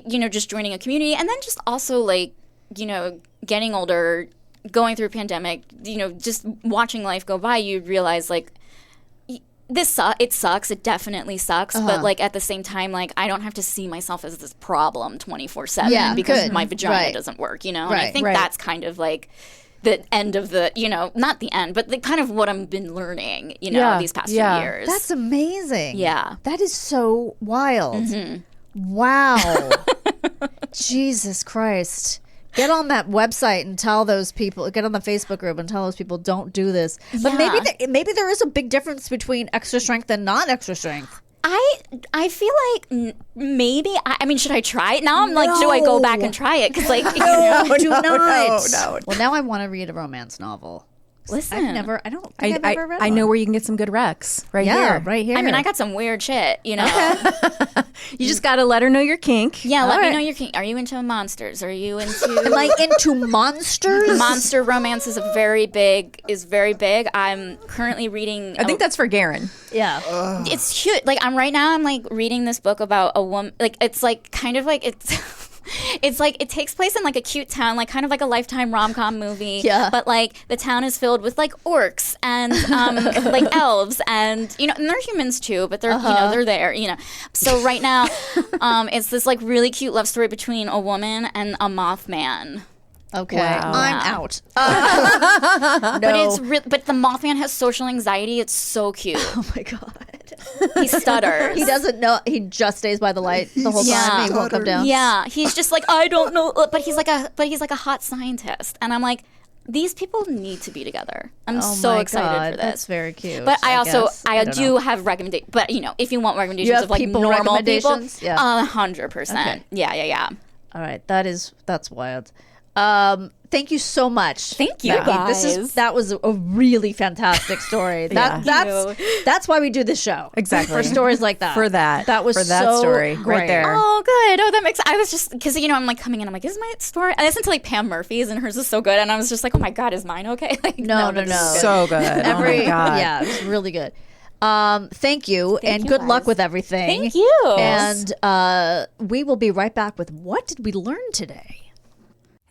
you know, just joining a community, and then just also like, you know, getting older, going through a pandemic, you know, just watching life go by, you realize like it sucks. It definitely sucks. But like at the same time, like I don't have to see myself as this problem 24/7 because my vagina doesn't work, you know? And I think that's kind of like the end of the, you know, not the end, but the kind of what I've been learning, you know, these past few years. That's amazing. Yeah. That is so wild. Wow. Jesus Christ. Get on that website and tell those people, get on the Facebook group and tell those people don't do this. But maybe there is a big difference between extra strength and not extra strength. I feel like maybe I mean, should I try it now? I'm like, do I go back and try it? Because like, Do not. No. Well, now I want to read a romance novel. Listen, I don't think I've ever read I one. know where you can get some good recs right here. right here. I mean, I got some weird shit, you know. You just got to let her know your kink. Yeah, let me know your kink. Are you into monsters? Are you into? Am I into monsters? Monster romance is very big. I'm currently reading. I think that's for Garen. Yeah. It's huge. Like I'm like reading this book about a woman. Like it's like kind of like it's. It's like it takes place in like a cute town, like kind of like a Lifetime rom-com movie. Yeah. But like the town is filled with like orcs and like elves and you know, and they're humans too, but they're you know, they're there, you know. So right now, it's this like really cute love story between a woman and a Mothman. Okay. Wow. I'm out. But the Mothman has social anxiety. It's so cute. Oh my God. He stutters. He doesn't know. He just stays by the light the whole time. He won't come down. Yeah, he's just like, I don't know, but he's like a hot scientist, and I'm like, these people need to be together. I'm so excited for this. That's very cute. But I do have recommendations. But you know, if you want recommendations of like normal people, 100%. Yeah. All right, that's wild. Thank you so much. Thank you, Becky. guys. That was a really fantastic story. That's why we do this show. Exactly. For stories like that. That was so story great. right there. Oh, good. Oh, that makes. I was just because you know I'm like coming in. I'm like, is my story? I listened to like Pam Murphy's and hers is so good, and I was just like, oh my God, is mine okay? Like, No. So good. Oh my God. Yeah, it was really good. Thank you, and good luck with everything. Thank you. And we will be right back with what did we learn today?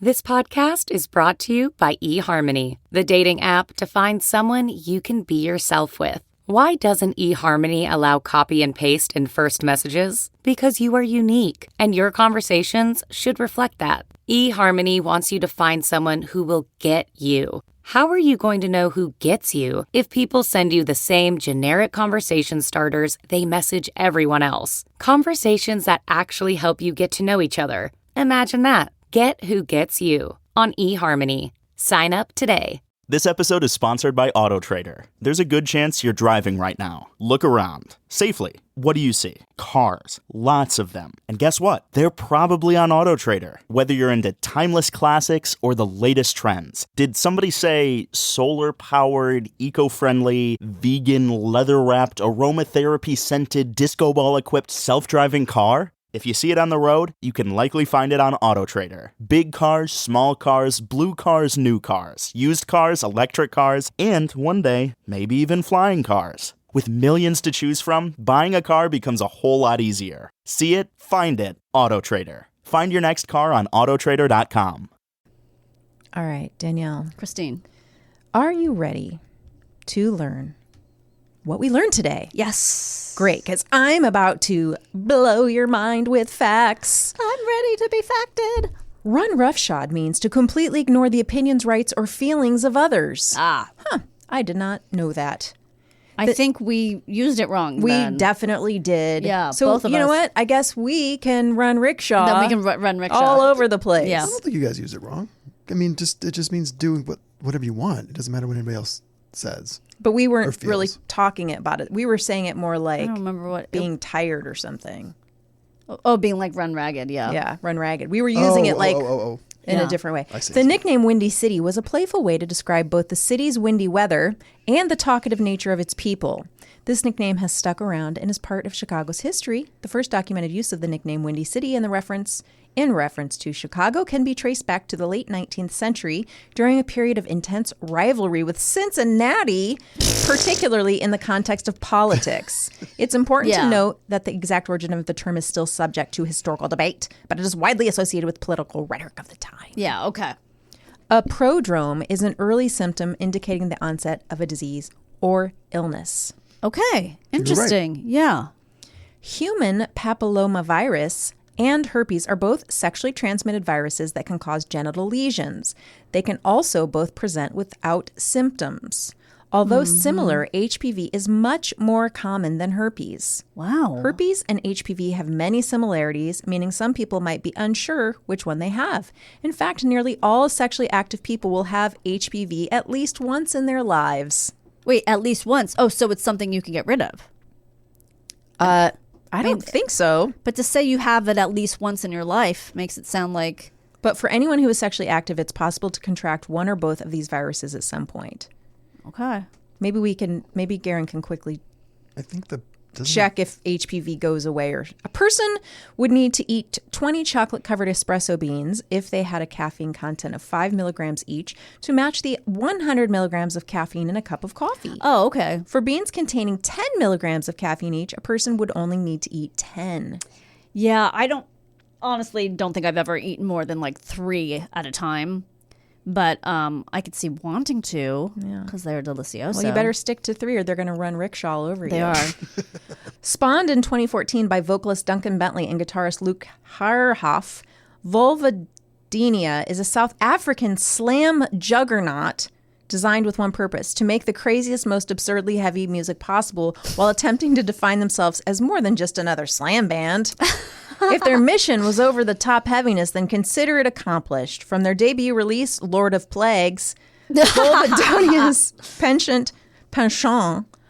This podcast is brought to you by eHarmony, the dating app to find someone you can be yourself with. Why doesn't eHarmony allow copy and paste in first messages? Because you are unique, and your conversations should reflect that. eHarmony wants you to find someone who will get you. How are you going to know who gets you if people send you the same generic conversation starters they message everyone else? Conversations that actually help you get to know each other. Imagine that. Get who gets you on eHarmony. Sign up today. This episode is sponsored by AutoTrader. There's a good chance you're driving right now. Look around. Safely. What do you see? Cars. Lots of them. And guess what? They're probably on AutoTrader. Whether you're into timeless classics or the latest trends. Did somebody say solar-powered, eco-friendly, vegan, leather-wrapped, aromatherapy-scented, disco ball-equipped, self-driving car? If you see it on the road, you can likely find it on AutoTrader. Big cars, small cars, blue cars, new cars, used cars, electric cars, and one day, maybe even flying cars. With millions to choose from, buying a car becomes a whole lot easier. See it, find it, AutoTrader. Find your next car on autotrader.com. All right, Danielle. Kristine. Are you ready to learn what we learned today? Yes. Great, because I'm about to blow your mind with facts. I'm ready to be facted. Run roughshod means to completely ignore the opinions, rights, or feelings of others. I did not know that. I think we used it wrong. We then. definitely did. Yeah, so both of you know us. what? I guess we can run rickshaw. Then we can run rickshaw all over the place. Yeah. I don't think you guys used it wrong. I mean, it just means doing whatever you want. It doesn't matter what anybody else says. But we Or weren't feels. really talking about it. We were saying it more like I don't remember what being tired or something. Oh, being like run ragged. Yeah. Yeah, run ragged. We were using it like in Yeah. a different way. I see. The nickname Windy City was a playful way to describe both the city's windy weather and the talkative nature of its people. This nickname has stuck around and is part of Chicago's history. The first documented use of the nickname Windy City and the reference in reference to Chicago can be traced back to the late 19th century during a period of intense rivalry with Cincinnati, particularly in the context of politics. It's important to note that the exact origin of the term is still subject to historical debate, but it is widely associated with political rhetoric of the time. Yeah, okay. A prodrome is an early symptom indicating the onset of a disease or illness. Okay, interesting. Yeah. Human papillomavirus and herpes are both sexually transmitted viruses that can cause genital lesions. They can also both present without symptoms. Although similar, HPV is much more common than herpes. Wow. Herpes and HPV have many similarities, meaning some people might be unsure which one they have. In fact, nearly all sexually active people will have HPV at least once in their lives. Wait, at least once. Oh, so it's something you can get rid of. I don't think so. But to say you have it at least once in your life makes it sound like... But for anyone who is sexually active, it's possible to contract one or both of these viruses at some point. Okay. Maybe Garen can quickly I think check if HPV goes away. Or a person would need to eat 20 chocolate-covered espresso beans if they had a caffeine content of 5 milligrams each to match the 100 milligrams of caffeine in a cup of coffee. Oh, okay. For beans containing 10 milligrams of caffeine each, a person would only need to eat 10. Yeah, I honestly don't think I've ever eaten more than like 3 at a time. But I could see wanting to because they're delicioso. Well, you better stick to 3 or they're going to run rickshaw all over you. They are. Spawned in 2014 by vocalist Duncan Bentley and guitarist Luke Harhoff, Vulvodynia is a South African slam juggernaut designed with one purpose: to make the craziest, most absurdly heavy music possible while attempting to define themselves as more than just another slam band. If their mission was over the top heaviness, then consider it accomplished. From their debut release, Lord of Plagues, Vulvodynia's penchant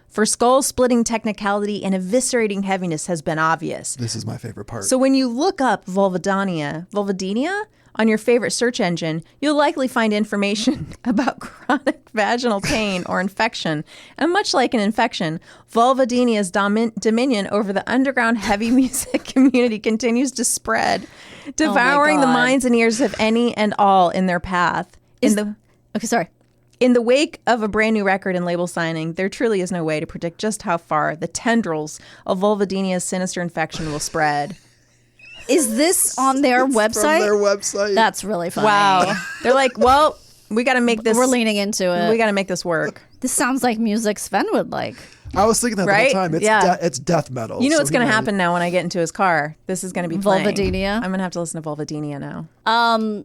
for skull-splitting technicality and eviscerating heaviness has been obvious. This is my favorite part. So when you look up Vulvodynia on your favorite search engine, you'll likely find information about chronic vaginal pain or infection. And much like an infection, Vulvodynia's dominion over the underground heavy music community continues to spread, devouring the minds and ears of any and all in their path. In the wake of a brand new record and label signing, there truly is no way to predict just how far the tendrils of Vulvodynia's sinister infection will spread. Is this on their website? From their website. That's really funny. Wow. They're like, well, we got to make this. We're leaning into it. We got to make this work. This sounds like music Sven would like. I was thinking that the whole time. It's death metal. You know what's going to happen now when I get into his car? This is going to be playing. Vulvodynia? I'm going to have to listen to Vulvodynia now.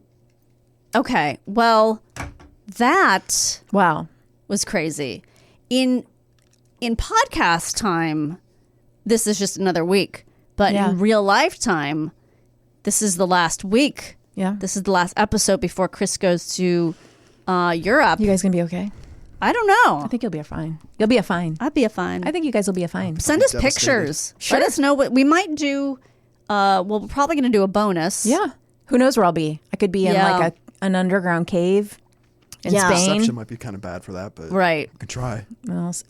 Okay. Well, that wow was crazy. In podcast time, this is just another week. But in real life time, this is the last week. Yeah. This is the last episode before Chris goes to Europe. You guys going to be okay? I don't know. I think you'll be fine. You'll be fine. I'd be fine. I think you guys will be fine. Send us pictures. Let us know what we might do. We're probably going to do a bonus. Yeah. Who knows where I'll be? I could be in like an underground cave in Spain. Reception might be kind of bad for that, but right. We could try.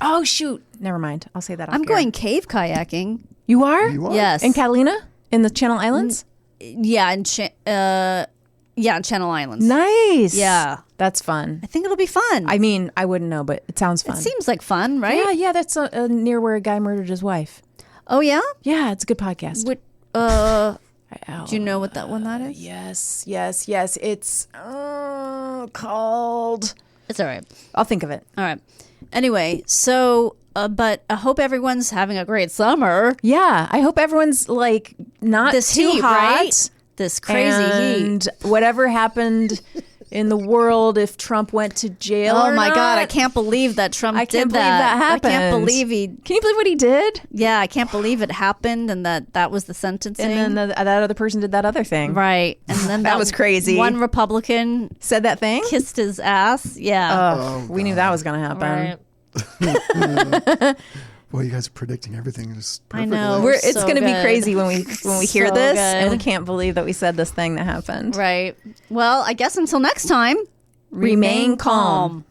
Oh, shoot. Never mind. I'll say that off I'm here. going cave kayaking. You are? Yes. In Catalina? In the Channel Islands? Yeah, in Channel Islands. Nice. Yeah. That's fun. I think it'll be fun. I mean, I wouldn't know, but it sounds fun. It seems like fun, right? Yeah, that's near where a guy murdered his wife. Oh, yeah? Yeah, it's a good podcast. Do you know what that one that is? Yes. It's called... It's all right. I'll think of it. All right. Anyway, so... but I hope everyone's having a great summer. Yeah, I hope everyone's like not this too heat, hot. Right? This crazy and heat. Whatever happened in the world, if Trump went to jail. Oh or my not. God, I can't believe that Trump I did can't believe that happened. I can't believe he. Can you believe what he did? Yeah, I can't believe it happened, and that was the sentencing. And then that other person did that other thing. Right, and then that was crazy. One Republican said that thing, kissed his ass. Yeah, we knew that was going to happen. Right. Boy, you guys are predicting everything just I perfectly. know. It's so going to be good. crazy when we hear So this, good. and we can't believe that we said this thing that happened. Right. Well, I guess until next time, Remain calm.